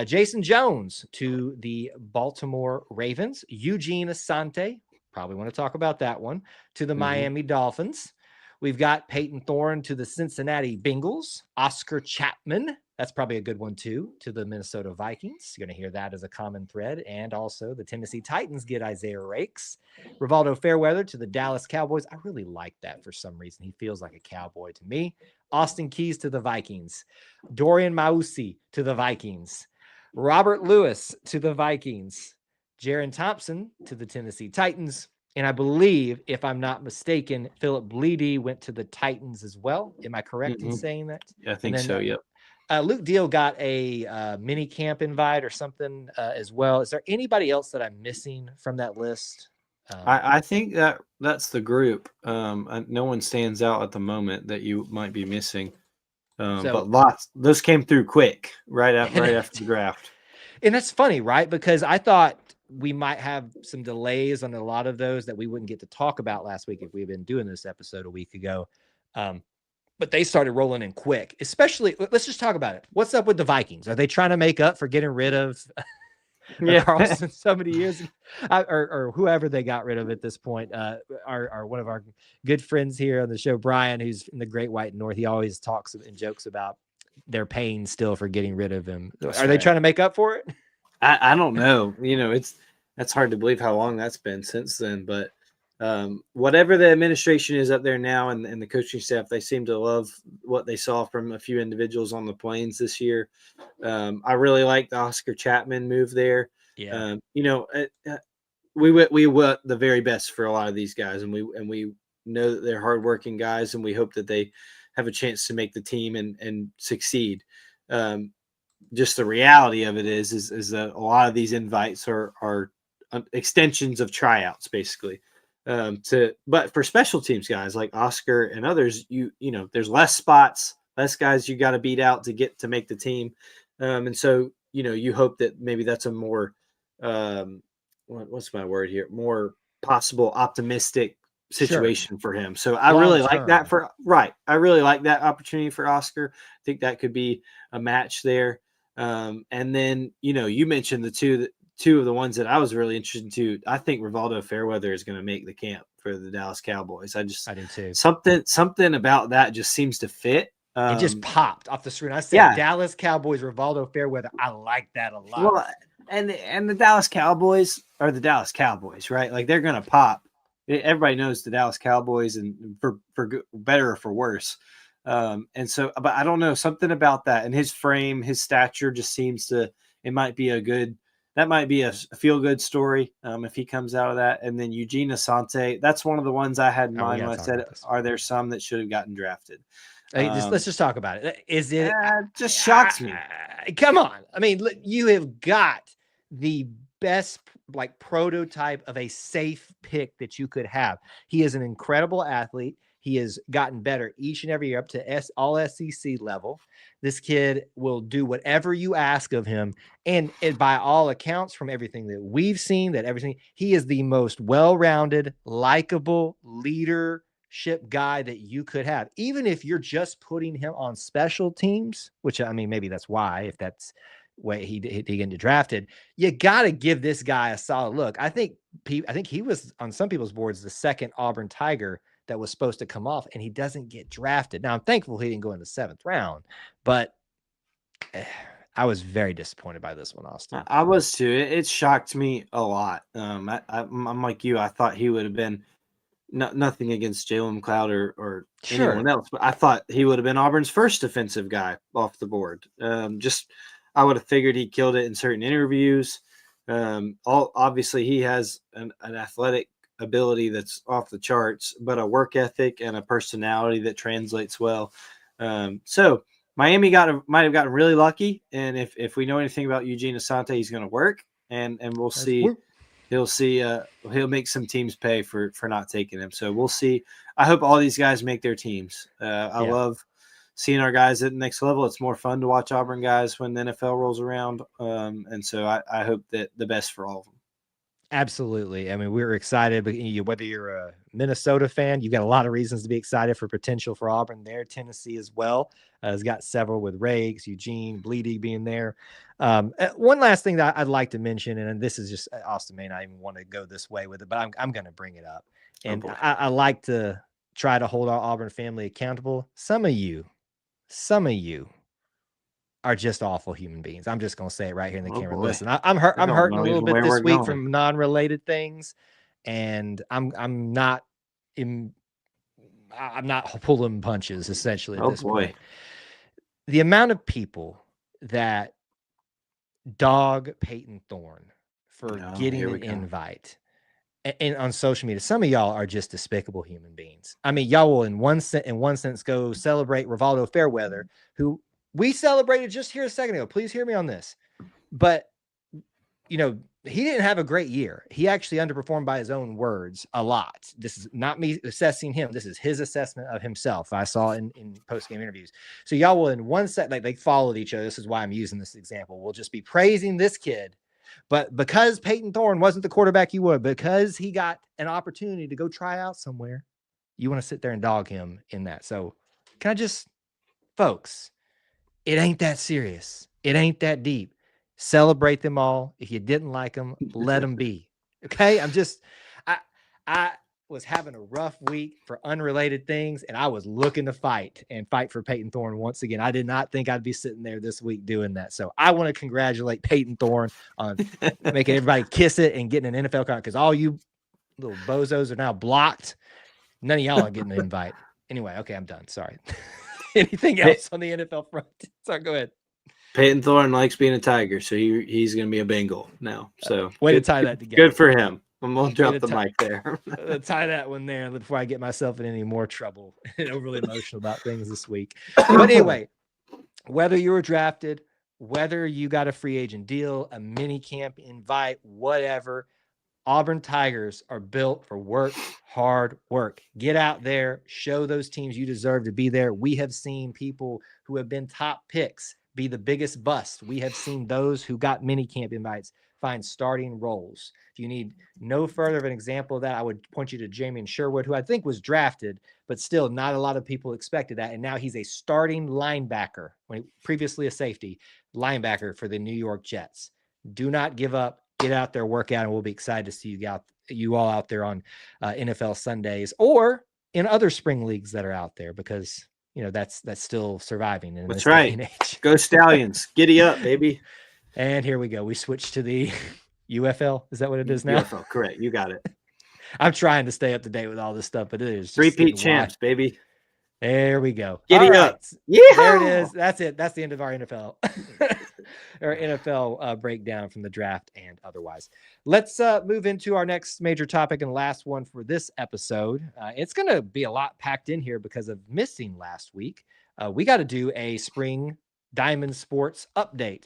Speaker 2: Jason Jones to the Baltimore Ravens. Eugene Asante, probably want to talk about that one, to the Miami Dolphins. We've got Peyton Thorne to the Cincinnati Bengals. Oscar Chapman, that's probably a good one too, to the Minnesota Vikings. You're going to hear that as a common thread. And also the Tennessee Titans get Isaiah Rakes. Rivaldo Fairweather to the Dallas Cowboys. I really like that for some reason. He feels like a Cowboy to me. Austin Keys to the Vikings. Dorian Mausi to the Vikings. Robert Lewis to the Vikings. Jaron Thompson to the Tennessee Titans. And I believe, if I'm not mistaken, Philip Bleedy went to the Titans as well. Am I correct in saying that?
Speaker 3: Yeah, I think so, yep.
Speaker 2: Luke Deal got a mini camp invite or something as well. Is there anybody else that I'm missing from that list?
Speaker 3: I think that's the group. No one stands out at the moment that you might be missing. But those came through quick right after the draft.
Speaker 2: And that's funny, right? Because I thought we might have some delays on a lot of those that we wouldn't get to talk about last week if we had been doing this episode a week ago. But they started rolling in quick, especially, let's just talk about it. What's up with the Vikings? Are they trying to make up for getting rid of Carlson so many years or whoever they got rid of at this point? Our one of our good friends here on the show, Brian, who's in the Great White North, he always talks and jokes about their pain still for getting rid of him. Are they trying to make up for it?
Speaker 3: I don't know. That's hard to believe how long that's been since then. But whatever the administration is up there now and the coaching staff, they seem to love what they saw from a few individuals on the Plains this year. I really like the Oscar Chapman move there.
Speaker 2: Yeah.
Speaker 3: We want the very best for a lot of these guys, and we know that they're hardworking guys, and we hope that they have a chance to make the team and succeed. Just the reality of it is that a lot of these invites are extensions of tryouts, basically. But for special teams guys like Oscar and others, there's less spots, less guys you got to beat out to get to make the team. And so, you hope that maybe that's a more, what's my word here? More possible optimistic situation for him. So I really like that I really like that opportunity for Oscar. I think that could be a match there. And then, you mentioned the two of the ones that I was really interested in too. I think Rivaldo Fairweather is going to make the camp for the Dallas Cowboys. I do too. Something about that just seems to fit.
Speaker 2: It just popped off the screen. I said Dallas Cowboys, Rivaldo Fairweather. I like that a lot.
Speaker 3: Well, and the Dallas Cowboys are the Dallas Cowboys, right? Like they're going to pop. Everybody knows the Dallas Cowboys, and for better or for worse. And so, but I don't know, something about that and his frame, his stature just seems to. It might be that might be a feel-good story if he comes out of that. And then Eugene Asante, that's one of the ones I had in mind when I said, are there some that should have gotten drafted?
Speaker 2: Let's just talk about it. Is it
Speaker 3: just shocks me?
Speaker 2: Come on. I mean, you have got the best prototype of a safe pick that you could have. He is an incredible athlete. He has gotten better each and every year up to all SEC level. This kid will do whatever you ask of him. And by all accounts, from everything that we've seen, he is the most well-rounded, likable leadership guy that you could have. Even if you're just putting him on special teams, which, I mean, maybe that's why, if that's way he get drafted, you got to give this guy a solid look. I think he was on some people's boards the second Auburn Tiger that was supposed to come off, and he doesn't get drafted. Now, I'm thankful he didn't go in the 7th round, but I was very disappointed by this one, Austin.
Speaker 3: I was too. It shocked me a lot. I'm like you. I thought he would have been nothing against Jalen McLeod or
Speaker 2: Sure.
Speaker 3: anyone else, but I thought he would have been Auburn's first defensive guy off the board. I would have figured he killed it in certain interviews. Obviously he has an athletic ability that's off the charts, but a work ethic and a personality that translates well. So Miami might have gotten really lucky, and if we know anything about Eugene Asante, he's going to work, and we'll see. He'll make some teams pay for not taking him. So we'll see. I hope all these guys make their teams. I love seeing our guys at the next level. It's more fun to watch Auburn guys when the NFL rolls around. And so I hope that the best for all of them.
Speaker 2: Absolutely. I mean, we're excited, but whether you're a Minnesota fan, you've got a lot of reasons to be excited for potential for Auburn there. Tennessee as well has got several with Riggs, Eugene, Bleedy being there. One last thing that I'd like to mention, and this is just Austin may not even want to go this way with it, but I'm going to bring it up. And I like to try to hold our Auburn family accountable. Some of you are just awful human beings. I'm just going to say it right here in the camera.
Speaker 3: Boy.
Speaker 2: Listen, I'm hurting a little bit this week from non-related things, and I'm not pulling punches essentially at this point. The amount of people that dog Peyton Thorne for getting an invite and on social media, some of y'all are just despicable human beings. I mean, y'all will in one sense go celebrate Rivaldo Fairweather, who we celebrated just here a second ago. Please hear me on this. But, he didn't have a great year. He actually underperformed by his own words a lot. This is not me assessing him. This is his assessment of himself. I saw in post-game interviews. So y'all will in one set, like they followed each other. This is why I'm using this example. We'll just be praising this kid. But because Peyton Thorne wasn't the quarterback you would, because he got an opportunity to go try out somewhere, you want to sit there and dog him in that. So can I just, folks, it ain't that serious. It ain't that deep. Celebrate them all. If you didn't like them, let them be. Okay? I was having a rough week for unrelated things, and I was looking to fight for Peyton Thorne once again. I did not think I'd be sitting there this week doing that. So I want to congratulate Peyton Thorne on making everybody kiss it and getting an NFL card, because all you little bozos are now blocked. None of y'all are getting an invite. Anyway, okay, I'm done. Sorry. Anything else on the NFL front? Sorry, go ahead.
Speaker 3: Peyton Thorne likes being a Tiger, so he's going to be a Bengal now. So
Speaker 2: way to tie that together.
Speaker 3: Good for him. I'm going to drop the mic there.
Speaker 2: Tie that one there before I get myself in any more trouble and overly emotional about things this week. But anyway, whether you were drafted, whether you got a free agent deal, a mini camp invite, whatever, Auburn Tigers are built for hard work. Get out there, show those teams you deserve to be there. We have seen people who have been top picks be the biggest bust. We have seen those who got mini camp invites find starting roles. If you need no further of an example of that, I would point you to Jamie Sherwood, who I think was drafted, but still not a lot of people expected that. And now he's a starting linebacker, previously a safety linebacker for the New York Jets. Do not give up. Get out there, work out, and we'll be excited to see you all out there on NFL Sundays or in other spring leagues that are out there, because that's still surviving. In
Speaker 3: that's right. Go Stallions. Giddy up, baby.
Speaker 2: And here we go. We switched to the UFL. Is that what it is now?
Speaker 3: UFL, correct. You got it.
Speaker 2: I'm trying to stay up to date with all this stuff, but it is
Speaker 3: repeat champs, baby.
Speaker 2: There we go.
Speaker 3: Giddy up.
Speaker 2: Yeah. There it is. That's it. That's the end of our NFL or NFL breakdown from the draft and otherwise. Let's move into our next major topic and last one for this episode. It's going to be a lot packed in here because of missing last week. We got to do a spring Diamond Sports update,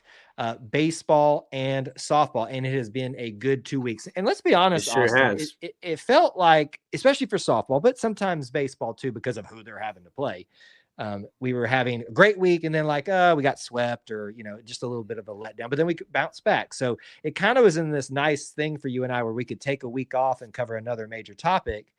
Speaker 2: baseball and softball, and it has been a good 2 weeks. And let's be honest,
Speaker 3: it sure
Speaker 2: Austin,
Speaker 3: has.
Speaker 2: It felt like, especially for softball, but sometimes baseball too, because of who they're having to play. We were having a great week, and then we got swept, or just a little bit of a letdown. But then we could bounce back. So it kind of was in this nice thing for you and I, where we could take a week off and cover another major topic.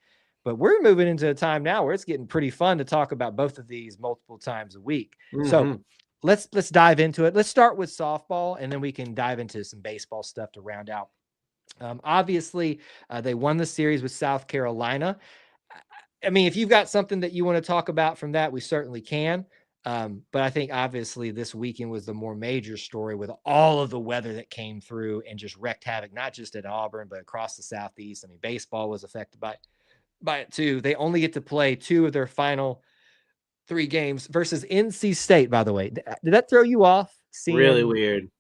Speaker 2: But we're moving into a time now where it's getting pretty fun to talk about both of these multiple times a week. Mm-hmm. So let's dive into it. Let's start with softball, and then we can dive into some baseball stuff to round out. Obviously, they won the series with South Carolina. I mean, if you've got something that you want to talk about from that, we certainly can. But I think obviously this weekend was the more major story, with all of the weather that came through and just wreaked havoc, not just at Auburn, but across the Southeast. I mean, baseball was affected by by it too. They only get to play 2 of their final 3 games versus NC State, by the way. Did that throw you off
Speaker 3: Really
Speaker 2: seeing
Speaker 3: weird.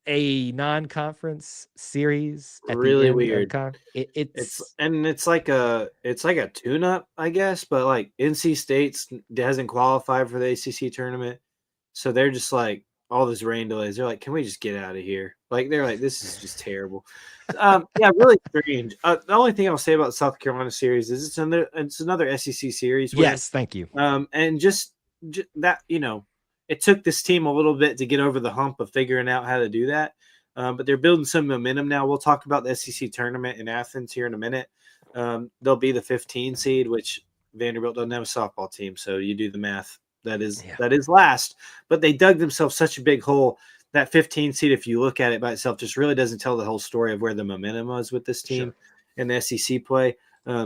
Speaker 2: a non-conference series at the
Speaker 3: Really
Speaker 2: end of
Speaker 3: weird.
Speaker 2: it's
Speaker 3: It's like a tune-up, I guess, but like NC State's hasn't qualified for the ACC tournament, so they're just like all this rain delays. They're like, can we just get out of here? Like they're like, this is just terrible. Yeah, really strange. The only thing I'll say about the South Carolina series is it's another SEC series win.
Speaker 2: yes, thank you.
Speaker 3: And just that, it took this team a little bit to get over the hump of figuring out how to do that. But they're building some momentum now. We'll talk about the SEC tournament in Athens here in a minute. They'll be the 15 seed, which Vanderbilt doesn't have a softball team, so you do the math. That is last. But they dug themselves such a big hole. That 15 seed, if you look at it by itself, just really doesn't tell the whole story of where the momentum was with this team in the SEC play.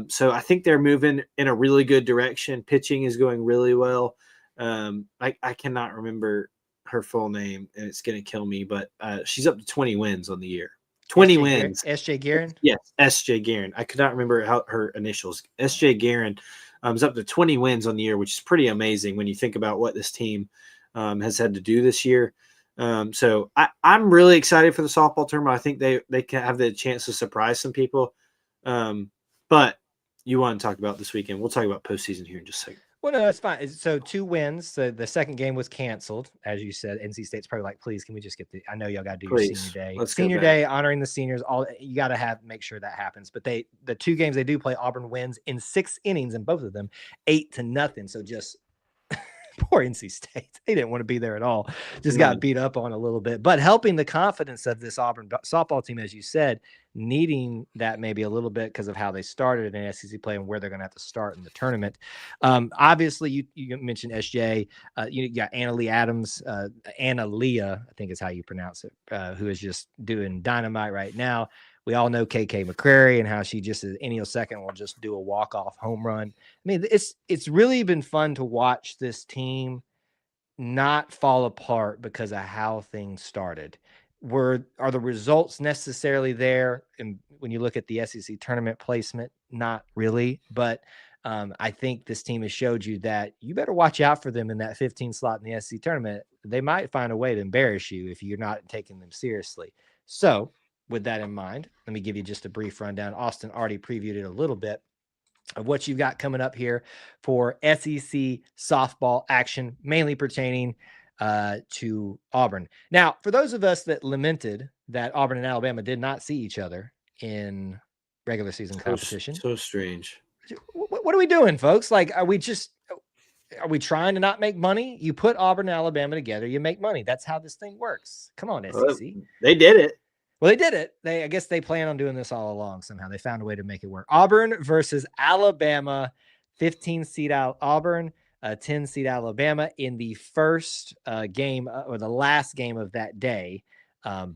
Speaker 3: So I think they're moving in a really good direction. Pitching is going really well. I cannot remember her full name, and it's going to kill me, but she's up to 20 wins on the year. 20 wins.
Speaker 2: S.J. Guerin?
Speaker 3: Yes, S.J. Guerin. I could not remember how her initials. S.J. Guerin is up to 20 wins on the year, which is pretty amazing when you think about what this team has had to do this year. So I'm really excited for the softball tournament. I think they can have the chance to surprise some people. But you want to talk about this weekend. We'll talk about postseason here in just a second.
Speaker 2: Well, no, that's fine. So 2 wins. The second game was canceled, as you said. NC State's probably like, please, can we just get I know y'all got to do your senior day. Senior day, honoring the seniors. All you got to make sure that happens. But the 2 games they do play, Auburn wins in 6 innings, and both of them 8-0. So just poor NC State. They didn't want to be there at all. Just got beat up on a little bit. But helping the confidence of this Auburn softball team, as you said, needing that maybe a little bit because of how they started in SEC play and where they're going to have to start in the tournament. Obviously, you mentioned SJ. You got Anna Lee Adams, Anna Leah, I think is how you pronounce it, who is just doing dynamite right now. We all know KK McCrary and how she just at any second will just do a walk-off home run. I mean, it's really been fun to watch this team not fall apart because of how things started. Are the results necessarily there? And when you look at the SEC tournament placement, not really. But I think this team has showed you that you better watch out for them in that 15 slot in the SEC tournament. They might find a way to embarrass you if you're not taking them seriously. So, with that in mind, let me give you just a brief rundown. Austin already previewed it a little bit of what you've got coming up here for SEC softball action, mainly pertaining to Auburn. Now, for those of us that lamented that Auburn and Alabama did not see each other in regular season competition.
Speaker 3: So strange.
Speaker 2: What are we doing, folks? Like, are we trying to not make money? You put Auburn and Alabama together, you make money. That's how this thing works. Come on, SEC.
Speaker 3: Well, they did it.
Speaker 2: Well, they did it. I guess they plan on doing this all along somehow. They found a way to make it work. Auburn versus Alabama, 15 seed out Auburn, 10 seed Alabama in the first game or the last game of that day,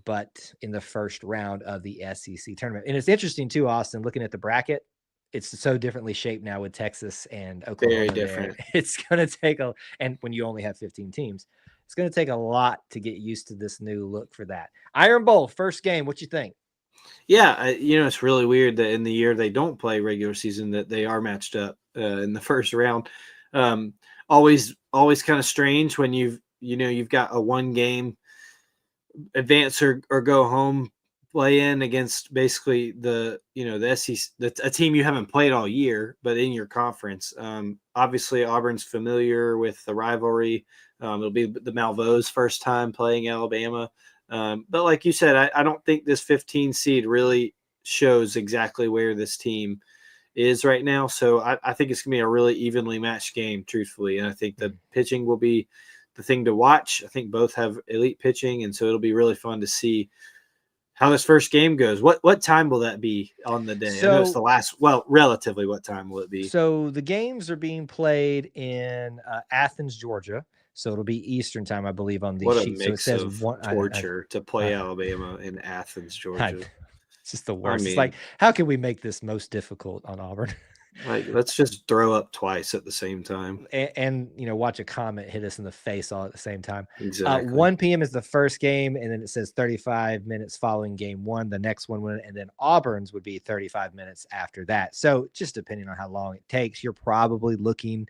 Speaker 2: but in the first round of the SEC tournament. And it's interesting too, Austin, looking at the bracket. It's so differently shaped now with Texas and Oklahoma.
Speaker 3: Very different.
Speaker 2: It's going to take and when you only have 15 teams. It's going to take a lot to get used to this new look for that. Iron Bowl, first game. What you think?
Speaker 3: Yeah, it's really weird that in the year they don't play regular season that they are matched up in the first round. Always kind of strange when you've got a 1-game advance or go home play in against basically the SEC, a team you haven't played all year, but in your conference. Obviously, Auburn's familiar with the rivalry. It'll be the Malveau's first time playing Alabama. But like you said, I don't think this 15 seed really shows exactly where this team is right now. So I think it's going to be a really evenly matched game, truthfully. And I think the pitching will be the thing to watch. I think both have elite pitching, and so it'll be really fun to see how this first game goes. What time will that be on the day?
Speaker 2: So,
Speaker 3: I know it's the last. Well, relatively, what time will it be?
Speaker 2: So the games are being played in Athens, Georgia. So it'll be Eastern time, I believe, on the sheet.
Speaker 3: What a mix
Speaker 2: so it says
Speaker 3: of torture to play Alabama in Athens, Georgia.
Speaker 2: It's just the worst. It's like, how can we make this most difficult on Auburn?
Speaker 3: Like, let's just throw up twice at the same time.
Speaker 2: And watch a comet hit us in the face all at the same time.
Speaker 3: Exactly.
Speaker 2: 1 p.m. is the first game, and then it says 35 minutes following game one. The next one, and then Auburn's would be 35 minutes after that. So just depending on how long it takes, you're probably looking,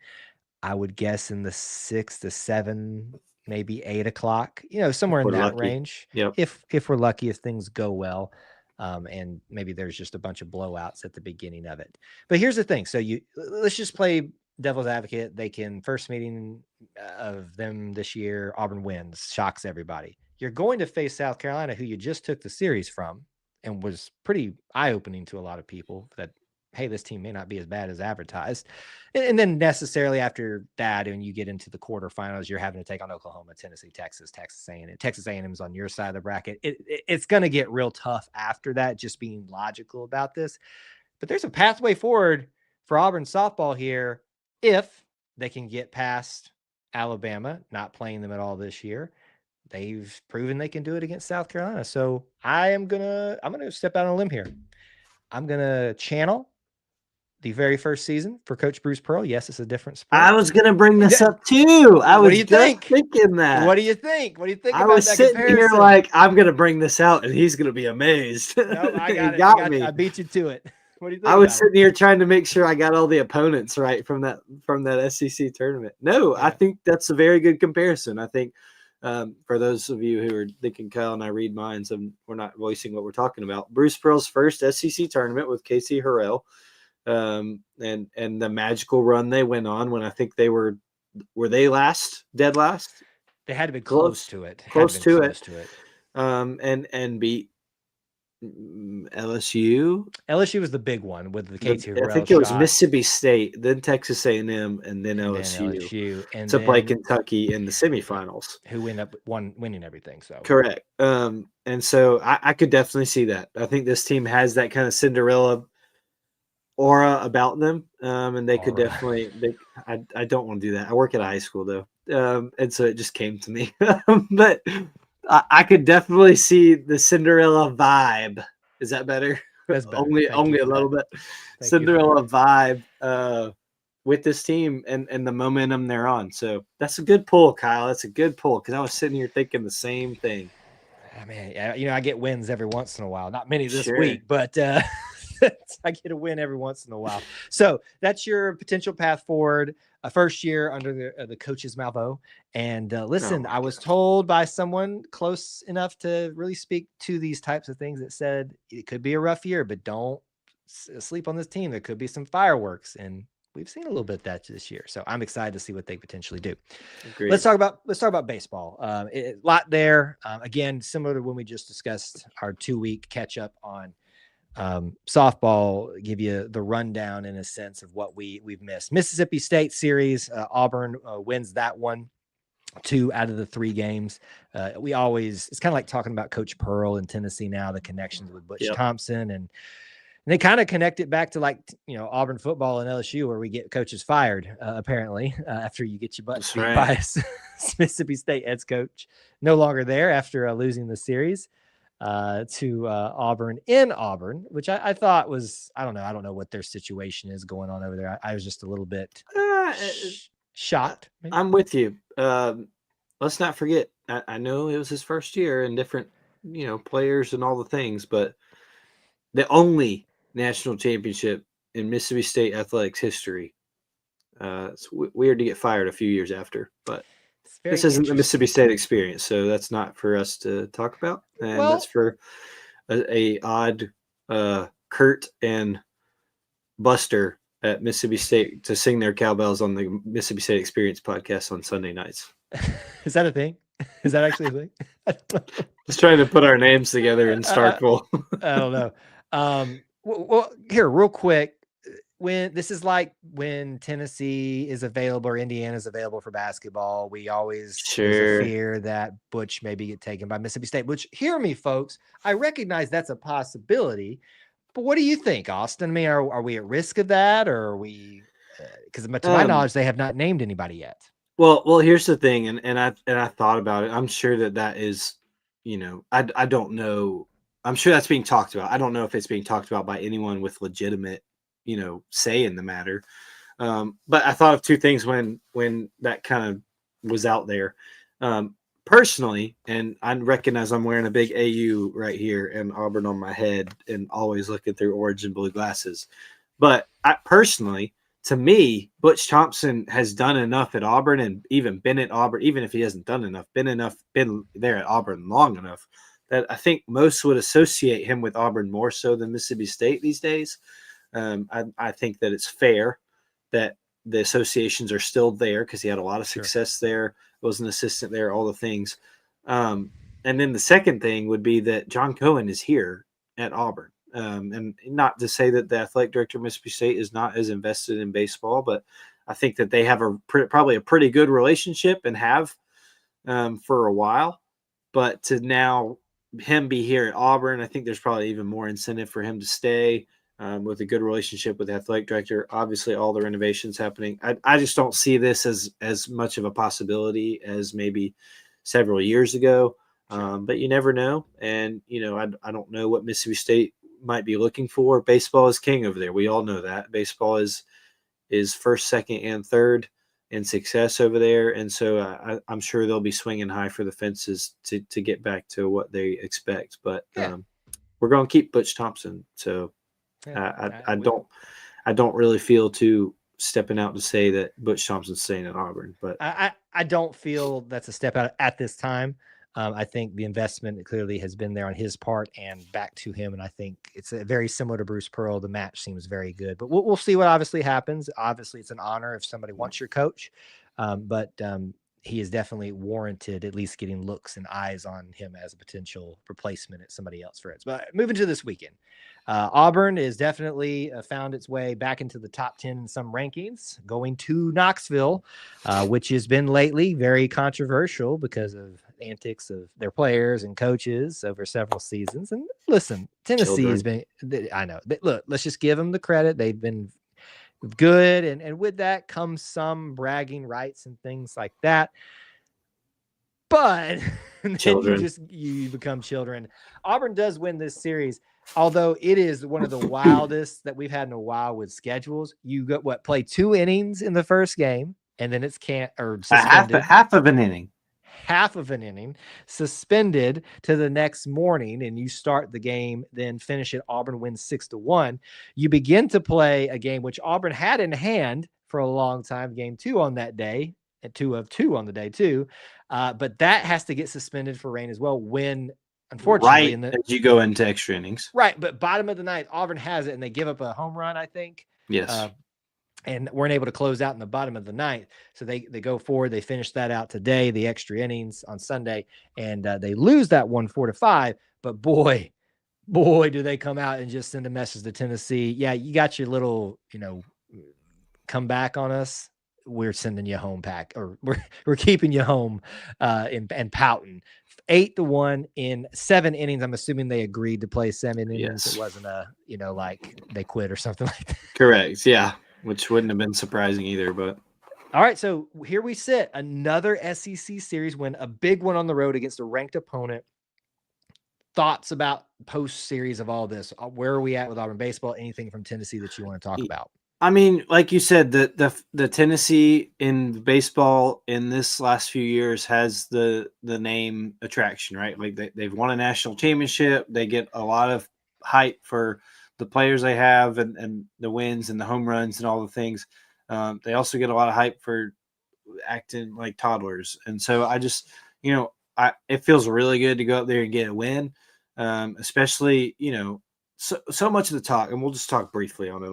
Speaker 2: I would guess, in the 6 to 7, maybe 8 o'clock. Somewhere in that range.
Speaker 3: Yep.
Speaker 2: If we're lucky, if things go well. And maybe there's just a bunch of blowouts at the beginning of it. But here's the thing. So let's just play devil's advocate. They can, first meeting of them this year, Auburn wins, shocks everybody. You're going to face South Carolina, who you just took the series from, and was pretty eye-opening to a lot of people that, hey, this team may not be as bad as advertised. And then necessarily after that, when you get into the quarterfinals, you're having to take on Oklahoma, Tennessee, Texas A&M. Texas A&M is on your side of the bracket. It's going to get real tough after that, just being logical about this. But there's a pathway forward for Auburn softball here if they can get past Alabama, not playing them at all this year. They've proven they can do it against South Carolina. So I'm gonna step out on a limb here. I'm gonna channel the very first season for Coach Bruce Pearl. Yes, it's a different sport.
Speaker 3: I was going to bring this up too. I was just thinking that.
Speaker 2: What do you think? What do you think
Speaker 3: I
Speaker 2: about
Speaker 3: was
Speaker 2: that
Speaker 3: sitting
Speaker 2: comparison?
Speaker 3: here like, I'm going to bring this out, and he's going to be amazed.
Speaker 2: No, I got it.
Speaker 3: Got me.
Speaker 2: I beat you to it. What do you think?
Speaker 3: I was sitting here trying to make sure I got all the opponents right from that SEC tournament. No, yeah. I think that's a very good comparison. I think for those of you who are thinking Kyle and I read minds, and we're not voicing what we're talking about, Bruce Pearl's first SEC tournament with Casey Harrell. And the magical run they went on when I think they were they dead last?
Speaker 2: They had to be close to it.
Speaker 3: Close to it. And beat LSU.
Speaker 2: LSU was the big one with the Casey Harrell.
Speaker 3: I think it was Mississippi State, then Texas A&M, and then LSU.
Speaker 2: And
Speaker 3: to play Kentucky in the semifinals.
Speaker 2: Who ended up winning everything. So
Speaker 3: correct. And so I could definitely see that. I think this team has that kind of Cinderella aura about them, and they could definitely. I don't want to do that. I work at a high school though, and so it just came to me. But I could definitely see the Cinderella vibe. Is that better?
Speaker 2: That's better.
Speaker 3: only a little bit. Cinderella vibe with this team and the momentum they're on. So that's a good pull, Kyle. That's a good pull because I was sitting here thinking the same thing.
Speaker 2: I mean, I get wins every once in a while. Not many this week, but. I get a win every once in a while. So that's your potential path forward. First year under the coach's Malvo. And listen, I was told by someone close enough to really speak to these types of things that said it could be a rough year, but don't sleep on this team. There could be some fireworks, and we've seen a little bit of that this year. So I'm excited to see what they potentially do. Agreed. Let's talk about baseball. A lot there. Again, similar to when we just discussed our 2-week catch up on softball, give you the rundown in a sense of what we've missed. Mississippi State series, Auburn wins that one, 2 out of the 3 games. It's kind of like talking about Coach Pearl in Tennessee now, the connections with Butch Thompson, and they kind of connect it back to Auburn football and LSU, where we get coaches fired apparently after you get your butt beat by Mississippi State head coach, no longer there after losing the series to Auburn in Auburn, which I thought was, I don't know what their situation is going on over there. I was just a little bit shocked. Maybe.
Speaker 3: I'm with you. Let's not forget, I know it was his first year and different, players and all the things, but the only national championship in Mississippi State athletics history. It's weird to get fired a few years after, but this isn't the Mississippi State experience, so that's not for us to talk about. And that's for a odd Kurt and Buster at Mississippi State to sing their cowbells on the Mississippi State Experience podcast on Sunday nights.
Speaker 2: Is that a thing? Is that actually a thing?
Speaker 3: Just trying to put our names together in Starkville.
Speaker 2: I don't know. Well, here, real quick. When Tennessee is available or Indiana is available for basketball, we always fear that Butch maybe get taken by Mississippi State. Which, hear me, folks, I recognize that's a possibility. But what do you think, Austin? I mean, are we at risk of that, or are we? Because to my knowledge, they have not named anybody yet.
Speaker 3: Well, here's the thing, and I thought about it. I'm sure that is, I don't know. I'm sure that's being talked about. I don't know if it's being talked about by anyone with legitimate say in the matter. But I thought of two things when that kind of was out there. Personally, and I recognize I'm wearing a big AU right here and Auburn on my head and always looking through orange and blue glasses. But personally, to me, Butch Thompson has done enough at Auburn and even been at Auburn, even if he hasn't done enough, been there at Auburn long enough that I think most would associate him with Auburn more so than Mississippi State these days. I think that it's fair that the associations are still there because he had a lot of success there, was an assistant there, all the things. And then the second thing would be that John Cohen is here at Auburn. And not to say that the athletic director of Mississippi State is not as invested in baseball, but I think that they have probably a pretty good relationship and have for a while. But to now him be here at Auburn, I think there's probably even more incentive for him to stay. With a good relationship with the athletic director, obviously all the renovations happening. I just don't see this as much of a possibility as maybe several years ago. But you never know. And, I don't know what Mississippi State might be looking for. Baseball is king over there. We all know that. Baseball is first, second, and third in success over there. And so I'm sure they'll be swinging high for the fences to get back to what they expect. But we're going to keep Butch Thompson. So I don't really feel too stepping out to say that Butch Thompson's staying at Auburn, but
Speaker 2: I don't feel that's a step out at this time. I think the investment clearly has been there on his part and back to him. And I think it's very similar to Bruce Pearl. The match seems very good, but we'll see what obviously happens. Obviously it's an honor if somebody wants your coach. But he is definitely warranted at least getting looks and eyes on him as a potential replacement at somebody else for it. But moving to this weekend, Auburn is definitely found its way back into the top 10 in some rankings, going to Knoxville, which has been lately very controversial because of antics of their players and coaches over several seasons. And listen, Tennessee has been, I know, look, let's just give them the credit. They've been good. And with that comes some bragging rights and things like that. But then you become children. Auburn does win this series, although it is one of the wildest that we've had in a while with schedules. You got play 2 innings in the first game, and then it's suspended.
Speaker 3: Half of an inning
Speaker 2: Suspended to the next morning, and you start the game, then finish it. Auburn wins 6-1. You begin to play a game which Auburn had in hand for a long time, game 2 on that day, and 2 of 2 on the day too. But that has to get suspended for rain as well. When unfortunately,
Speaker 3: as you go into extra innings,
Speaker 2: right? But bottom of the ninth, Auburn has it, and they give up a home run, I think.
Speaker 3: Yes.
Speaker 2: And weren't able to close out in the bottom of the ninth. So they go forward. They finish that out today, the extra innings on Sunday, and they lose that one 4-5. But boy, do they come out and just send a message to Tennessee. Yeah, you got your little, come back on us. We're sending you home pack, or we're keeping you home and pouting. 8-1 in 7 innings. I'm assuming they agreed to play 7 innings.
Speaker 3: Yes.
Speaker 2: It wasn't like they quit or something like that.
Speaker 3: Correct. Yeah. Which wouldn't have been surprising either, but.
Speaker 2: All right. So here we sit, another SEC series win, a big one on the road against a ranked opponent. Thoughts about post series of all this? Where are we at with Auburn baseball? Anything from Tennessee that you want to talk about?
Speaker 3: I mean, like you said, the Tennessee in baseball in this last few years has the name attraction, right? Like they've won a national championship. They get a lot of hype for the players they have and the wins and the home runs and all the things. They also get a lot of hype for acting like toddlers. And so I just, it feels really good to go up there and get a win, especially, so much of the talk, and we'll just talk briefly on it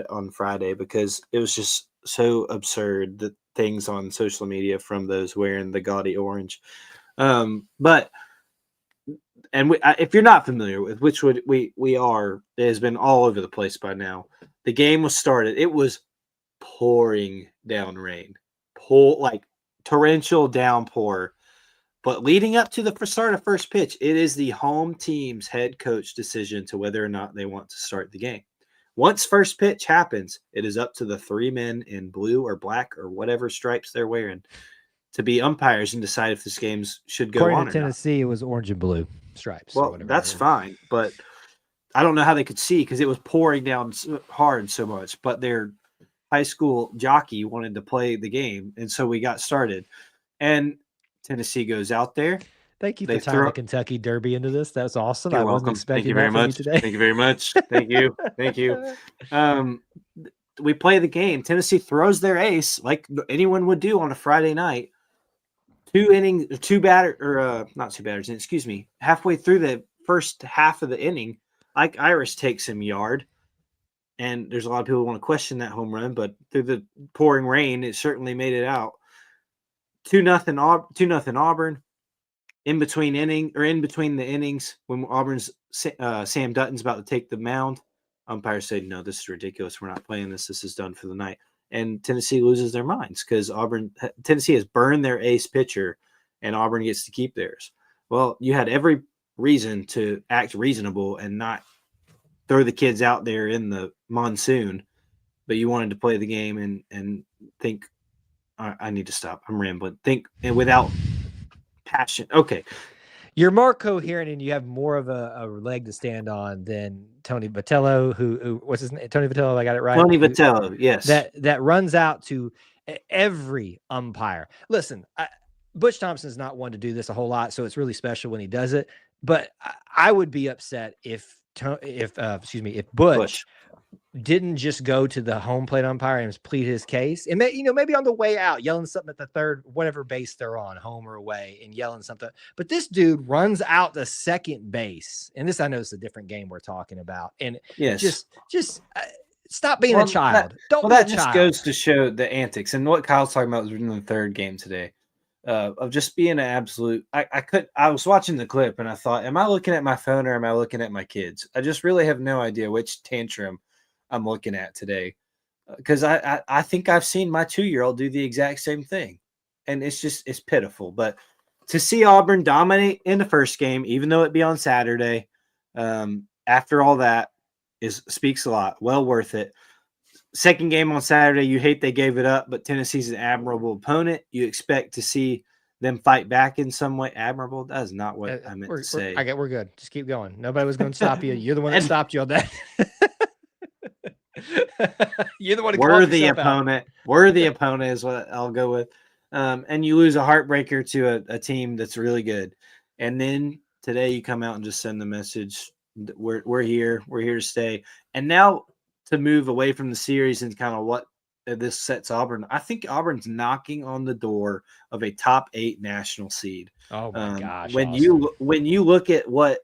Speaker 3: on Friday because it was just so absurd, the things on social media from those wearing the gaudy orange. If you're not familiar with which we are, it has been all over the place by now. The game was started. It was pouring down rain, like torrential downpour. But leading up to the start of first pitch, it is the home team's head coach decision to whether or not they want to start the game. Once first pitch happens, it is up to the 3 men in blue or black or whatever stripes they're wearing to be umpires and decide if this game should go on or not.
Speaker 2: According to Tennessee, it was orange and blue stripes.
Speaker 3: Well, that's fine, but I don't know how they could see because it was pouring down hard so much, but their high school jockey wanted to play the game. And so we got started. And Tennessee goes out there.
Speaker 2: Thank you
Speaker 3: They
Speaker 2: for tying
Speaker 3: throw.
Speaker 2: the Kentucky Derby into this. That's awesome.
Speaker 3: You're
Speaker 2: I wasn't
Speaker 3: welcome. Thank you
Speaker 2: expecting
Speaker 3: very
Speaker 2: that from you
Speaker 3: much.
Speaker 2: today.
Speaker 3: Thank you very much. Thank you. Thank you. We play the game. Tennessee throws their ace like anyone would do on a Friday night. Not two batters. Excuse me. Halfway through the first half of the inning, Ike Irish takes him yard, and there's a lot of people who want to question that home run, but through the pouring rain, it certainly made it out. 2-0 Auburn. In between the innings, when Auburn's Sam Dutton's about to take the mound, umpires say, "No, this is ridiculous. We're not playing this. This is done for the night." And Tennessee loses their minds because Tennessee has burned their ace pitcher, and Auburn gets to keep theirs. Well, you had every reason to act reasonable and not throw the kids out there in the monsoon, but you wanted to play the game and think, I need to stop. I'm rambling. Think and without passion. Okay.
Speaker 2: You're more coherent and you have more of a leg to stand on than Tony Vitello, who what's his name? Tony Vitello, I got it right.
Speaker 3: Tony Vitello, yes.
Speaker 2: That runs out to every umpire. Listen, Butch Thompson's not one to do this a whole lot, so it's really special when he does it. But I would be upset if Butch didn't just go to the home plate umpire and plead his case, and maybe on the way out yelling something at the third, whatever base they're on, home or away, and yelling something. But this dude runs out to second base, and this I know is a different game we're talking about, and just stop being a child.
Speaker 3: That just goes to show the antics and what Kyle's talking about was in the third game today. Of just being an absolute. I was watching the clip and I thought, am I looking at my phone or am I looking at my kids? I just really have no idea which tantrum I'm looking at today, because I think I've seen my 2-year-old do the exact same thing, and it's pitiful. But to see Auburn dominate in the first game, even though it be on Saturday, after all that speaks a lot. Well worth it. Second game on Saturday, you hate they gave it up, but Tennessee's an admirable opponent. You expect to see them fight back in some way. Admirable? That is not what I meant to say.
Speaker 2: We're good. Just keep going. Nobody was going to stop you. You're the one that stopped you on that. You're the one who
Speaker 3: worthy opponent. Worthy opponent is what I'll go with. And you lose a heartbreaker to a team that's really good. And then today you come out and just send the message, we're here. We're here to stay. And now to move away from the series and kind of what this sets Auburn, I think Auburn's knocking on the door of a top 8 national seed.
Speaker 2: Oh my gosh!
Speaker 3: When you look at what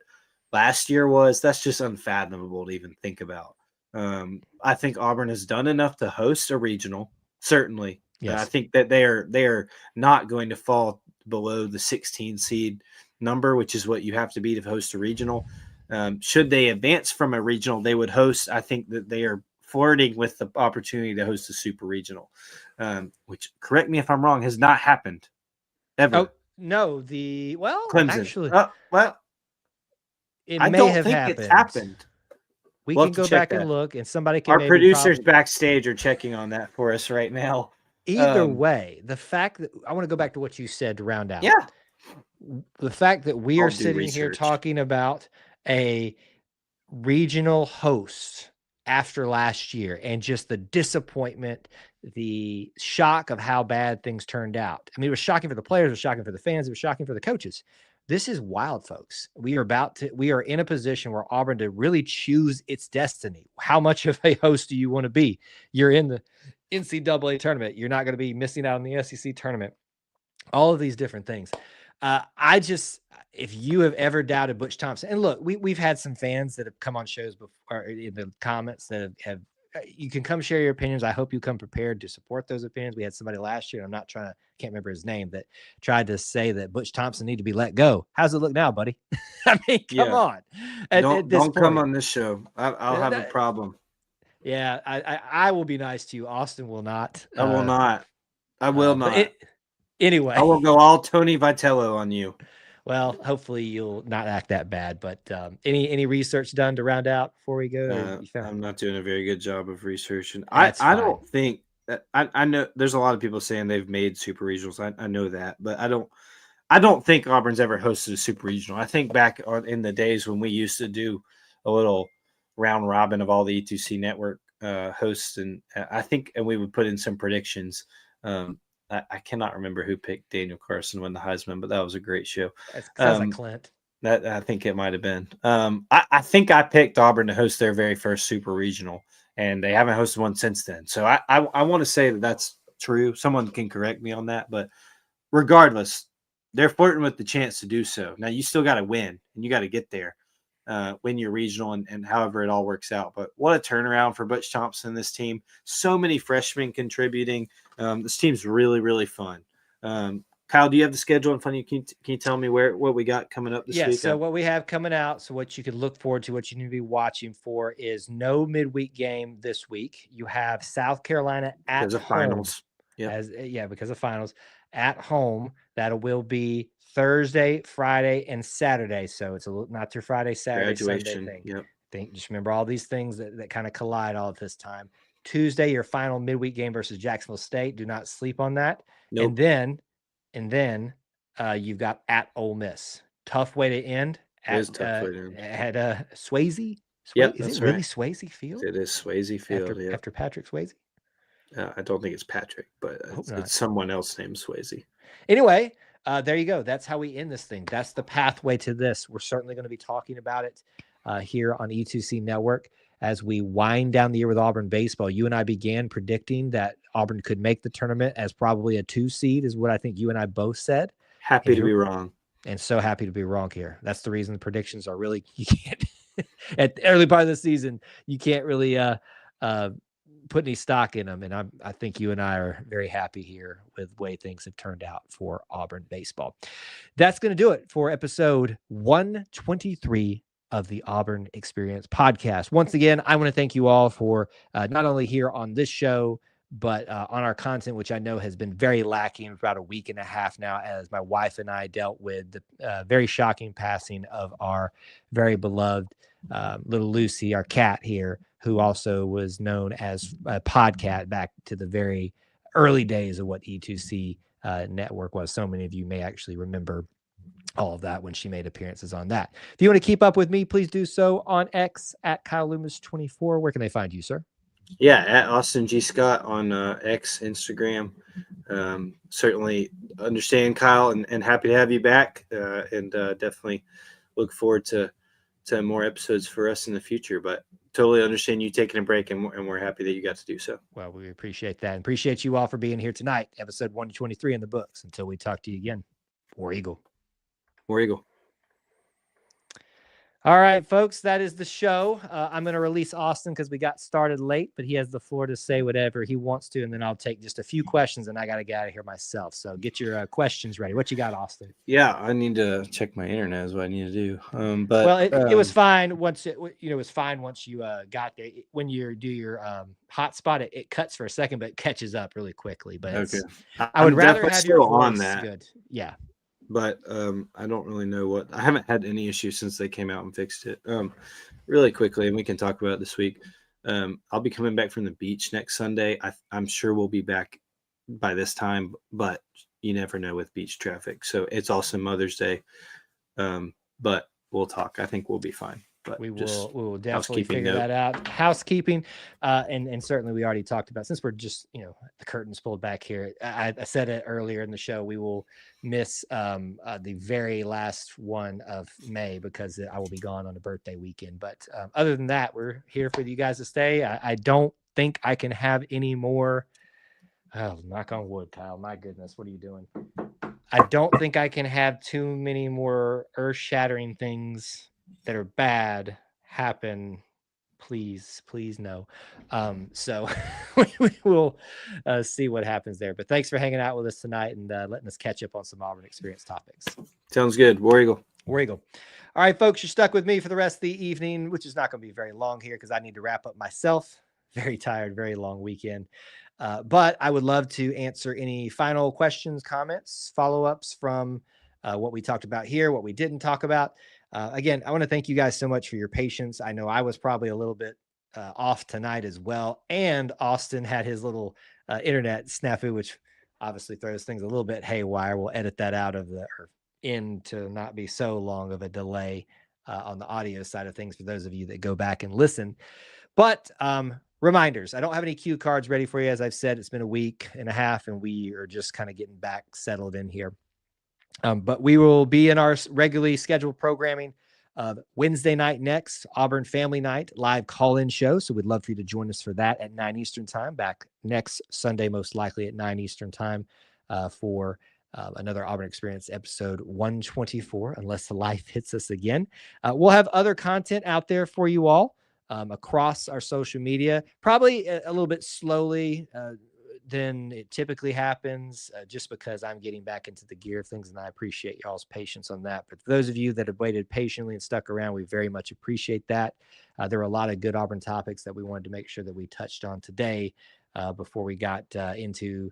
Speaker 3: last year was, that's just unfathomable to even think about. I think Auburn has done enough to host a regional, certainly.
Speaker 2: Yes.
Speaker 3: I think that they are not going to fall below the 16 seed number, which is what you have to be to host a regional. Should they advance from a regional, they would host. I think that they are flirting with the opportunity to host a super regional, which, correct me if I'm wrong, has not happened ever.
Speaker 2: Oh no, Clemson. Actually, it
Speaker 3: I
Speaker 2: may
Speaker 3: don't
Speaker 2: have
Speaker 3: think
Speaker 2: happened.
Speaker 3: it's happened.
Speaker 2: We can go back and look, and somebody can.
Speaker 3: Our producers backstage are checking on that for us right now.
Speaker 2: Either way, the fact that I want to go back to what you said to round out.
Speaker 3: Yeah.
Speaker 2: The fact that we are sitting here talking about a regional host after last year and just the disappointment, the shock of how bad things turned out. I mean, it was shocking for the players, it was shocking for the fans, it was shocking for the coaches. This is wild, folks. We are in a position where Auburn to really choose its destiny. How much of a host do you want to be? You're in the NCAA tournament. You're not going to be missing out on the SEC tournament. All of these different things. If you have ever doubted Butch Thompson, and look, we've had some fans that have come on shows before in the comments that have you can come share your opinions. I hope you come prepared to support those opinions. We had somebody last year, can't remember his name, that tried to say that Butch Thompson need to be let go. How's it look now, buddy? I mean, come on.
Speaker 3: Don't come on this show. I'll have a problem.
Speaker 2: Yeah, I will be nice to you. Austin will not.
Speaker 3: I will not. I will not.
Speaker 2: Anyway,
Speaker 3: I will go all Tony Vitello on you.
Speaker 2: Well, hopefully you'll not act that bad. But any research done to round out before we go?
Speaker 3: I'm not doing a very good job of research, and I don't think that I know. There's a lot of people saying they've made super regionals. I know that, but I don't think Auburn's ever hosted a super regional. I think back in the days when we used to do a little round robin of all the E2C Network hosts, and we would put in some predictions. I cannot remember who picked Daniel Carson win the Heisman, but that was a great show.
Speaker 2: It sounds like Clint.
Speaker 3: That I think it might have been. I think I picked Auburn to host their very first super regional, and they haven't hosted one since then. So I want to say that that's true. Someone can correct me on that, but regardless, they're flirting with the chance to do so. Now you still got to win, and you got to get there, win your regional, and however it all works out. But what a turnaround for Butch Thompson, this team. So many freshmen contributing. This team's really, really fun. Kyle, do you have the schedule in front of you? Can you tell me what we got coming up this week?
Speaker 2: Yeah, so what we have coming out, so what you could look forward to, what you need to be watching for is no midweek game this week. You have South Carolina at
Speaker 3: because of
Speaker 2: home.
Speaker 3: Finals.
Speaker 2: Because of finals at home. That will be Thursday, Friday, and Saturday. So it's not your Friday, Saturday,
Speaker 3: Graduation.
Speaker 2: Sunday thing.
Speaker 3: Yep.
Speaker 2: Just remember all these things that kind of collide all at this time. Tuesday, your final midweek game versus Jacksonville State. Do not sleep on that.
Speaker 3: Nope.
Speaker 2: And then you've got at Ole Miss. Tough way to end. At Swayze.
Speaker 3: Yep,
Speaker 2: is it really Swayze Field?
Speaker 3: It is Swayze Field.
Speaker 2: After Patrick Swayze?
Speaker 3: I don't think it's Patrick, but it's someone else named Swayze.
Speaker 2: Anyway, there you go. That's how we end this thing. That's the pathway to this. We're certainly going to be talking about it here on E2C Network as we wind down the year with Auburn baseball. You and I began predicting that Auburn could make the tournament as probably a 2 seed is what I think you and I both said.
Speaker 3: Happy to be wrong.
Speaker 2: And so happy to be wrong here. That's the reason the predictions are really, you can't, at the early part of the season, you can't really put any stock in them. And I think you and I are very happy here with the way things have turned out for Auburn baseball. That's going to do it for episode 123 of the Auburn Experience podcast. Once again, I want to thank you all for not only here on this show, but on our content, which I know has been very lacking for about a week and a half now, as my wife and I dealt with the very shocking passing of our very beloved little Lucy, our cat here, who also was known as a podcat back to the very early days of what E2C Network was. So many of you may actually remember all of that when she made appearances on that. If you want to keep up with me, please do so on X at Kyle Loomis 24. Where can they find you, sir?
Speaker 3: Yeah, at Austin G. Scott on X, Instagram. Certainly understand, Kyle, and happy to have you back. And definitely look forward to more episodes for us in the future. But totally understand you taking a break, and we're happy that you got to do so.
Speaker 2: Well, we appreciate that. And appreciate you all for being here tonight. Episode 123 in the books. Until we talk to you again. War Eagle.
Speaker 3: War Eagle.
Speaker 2: All right, folks, that is the show. I'm going to release Austin because we got started late, but he has the floor to say whatever he wants to, and then I'll take just a few questions, and I got to get out of here myself. So get your questions ready. What you got, Austin?
Speaker 3: Yeah, I need to check my internet is what I need to do.
Speaker 2: It was fine once it was fine once you got there. When you do your hotspot, it cuts for a second, but it catches up really quickly. But
Speaker 3: okay,
Speaker 2: I would rather have your voice
Speaker 3: on that.
Speaker 2: Good. Yeah.
Speaker 3: But I don't really know I haven't had any issues since they came out and fixed it. Really quickly, and we can talk about it this week. I'll be coming back from the beach next Sunday. I'm sure we'll be back by this time, but you never know with beach traffic. So it's also Mother's Day. But we'll talk. I think we'll be fine. But
Speaker 2: we will definitely figure that out. Housekeeping, and certainly we already talked about, since we're just the curtains pulled back here. I said it earlier in the show. We will miss the very last one of May because I will be gone on a birthday weekend. But other than that, we're here for you guys to stay. I don't think I can have any more. Oh, knock on wood, Kyle. My goodness, what are you doing? I don't think I can have too many more earth-shattering things that are bad happen. Please no. So we will see what happens there. But thanks for hanging out with us tonight and letting us catch up on some Auburn Experience topics.
Speaker 3: Sounds good. War Eagle.
Speaker 2: War Eagle. All right, folks, you're stuck with me for the rest of the evening, which is not going to be very long here because I need to wrap up myself. Very tired, very long weekend. But I would love to answer any final questions, comments, follow-ups from what we talked about here, what we didn't talk about. Again, I want to thank you guys so much for your patience. I know I was probably a little bit off tonight as well. And Austin had his little internet snafu, which obviously throws things a little bit haywire. We'll edit that out of to not be so long of a delay. on the audio side of things for those of you that go back and listen. But reminders, I don't have any cue cards ready for you. As I've said, it's been a week and a half, and we are just kind of getting back settled in here. But we will be in our regularly scheduled programming. Wednesday night next, Auburn Family Night live call-in show. So we'd love for you to join us for that at 9 Eastern time. Back next Sunday, most likely at 9 Eastern time for another Auburn Experience episode 124, unless the life hits us again. We'll have other content out there for you all across our social media, probably a little bit slowly than it typically happens, just because I'm getting back into the gear of things, and I appreciate y'all's patience on that. But for those of you that have waited patiently and stuck around, we very much appreciate that. There were a lot of good Auburn topics that we wanted to make sure that we touched on today before we got into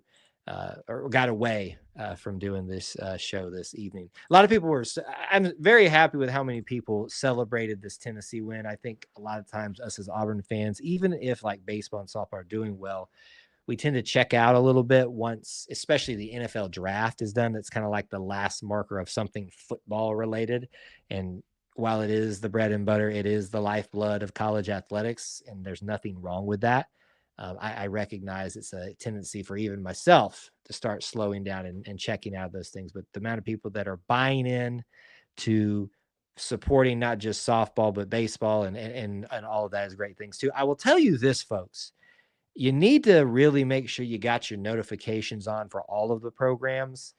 Speaker 2: or got away from doing this show this evening. A lot of people were, I'm very happy with how many people celebrated this Tennessee win. I think a lot of times us as Auburn fans, even if like baseball and softball are doing well, we tend to check out a little bit once, especially the NFL draft is done. It's kind of like the last marker of something football related. And while it is the bread and butter, it is the lifeblood of college athletics, and there's nothing wrong with that. I recognize it's a tendency for even myself to start slowing down and checking out those things. But the amount of people that are buying in to supporting not just softball, but baseball and all of that is great things too. I will tell you this, folks. You need to really make sure you got your notifications on for all of the programs,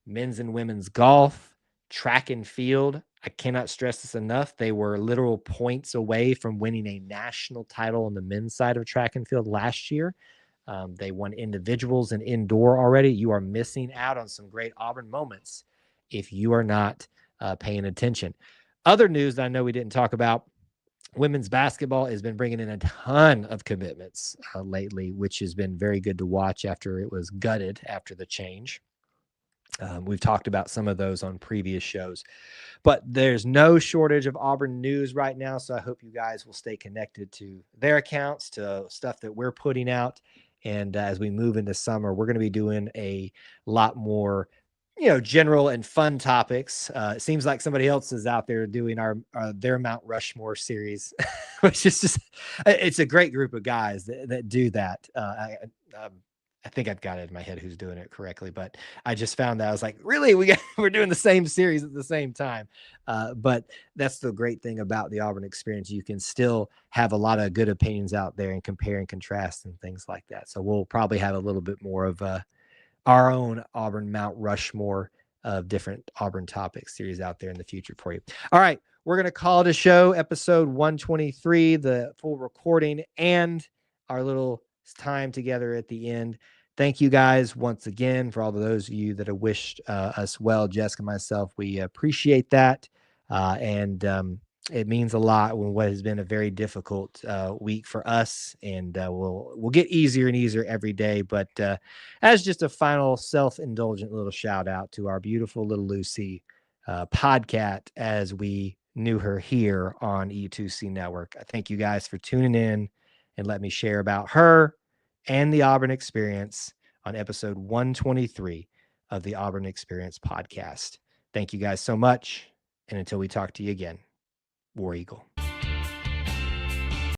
Speaker 2: men's and women's golf, track and field. I cannot stress this enough. They were literal points away from winning a national title on the men's side of track and field last year. They won individuals and indoor already. You are missing out on some great Auburn moments if you are not paying attention. Other news that I know we didn't talk about, women's basketball has been bringing in a ton of commitments lately, which has been very good to watch after it was gutted after the change. We've talked about some of those on previous shows, but there's no shortage of Auburn news right now. So I hope you guys will stay connected to their accounts, to stuff that we're putting out. And as we move into summer, we're going to be doing a lot more general and fun topics. It seems like somebody else is out there doing their Mount Rushmore series, which is just, it's a great group of guys that do that. I think I've got it in my head who's doing it correctly, but I just found that I was like, really, we're doing the same series at the same time. But that's the great thing about the Auburn Experience. You can still have a lot of good opinions out there and compare and contrast and things like that. So we'll probably have a little bit more of our own Auburn Mount Rushmore of different Auburn topic series out there in the future for you. All right, we're going to call it a show, episode 123, the full recording and our little time together at the end. Thank you guys once again for all of those of you that have wished us well, Jessica and myself. We appreciate that. And it means a lot when what has been a very difficult week for us, and we'll get easier and easier every day. But as just a final self-indulgent little shout out to our beautiful little Lucy Podcat, as we knew her here on E2C Network. I thank you guys for tuning in and let me share about her and the Auburn Experience on episode 123 of the Auburn Experience podcast. Thank you guys so much. And until we talk to you again, War Eagle.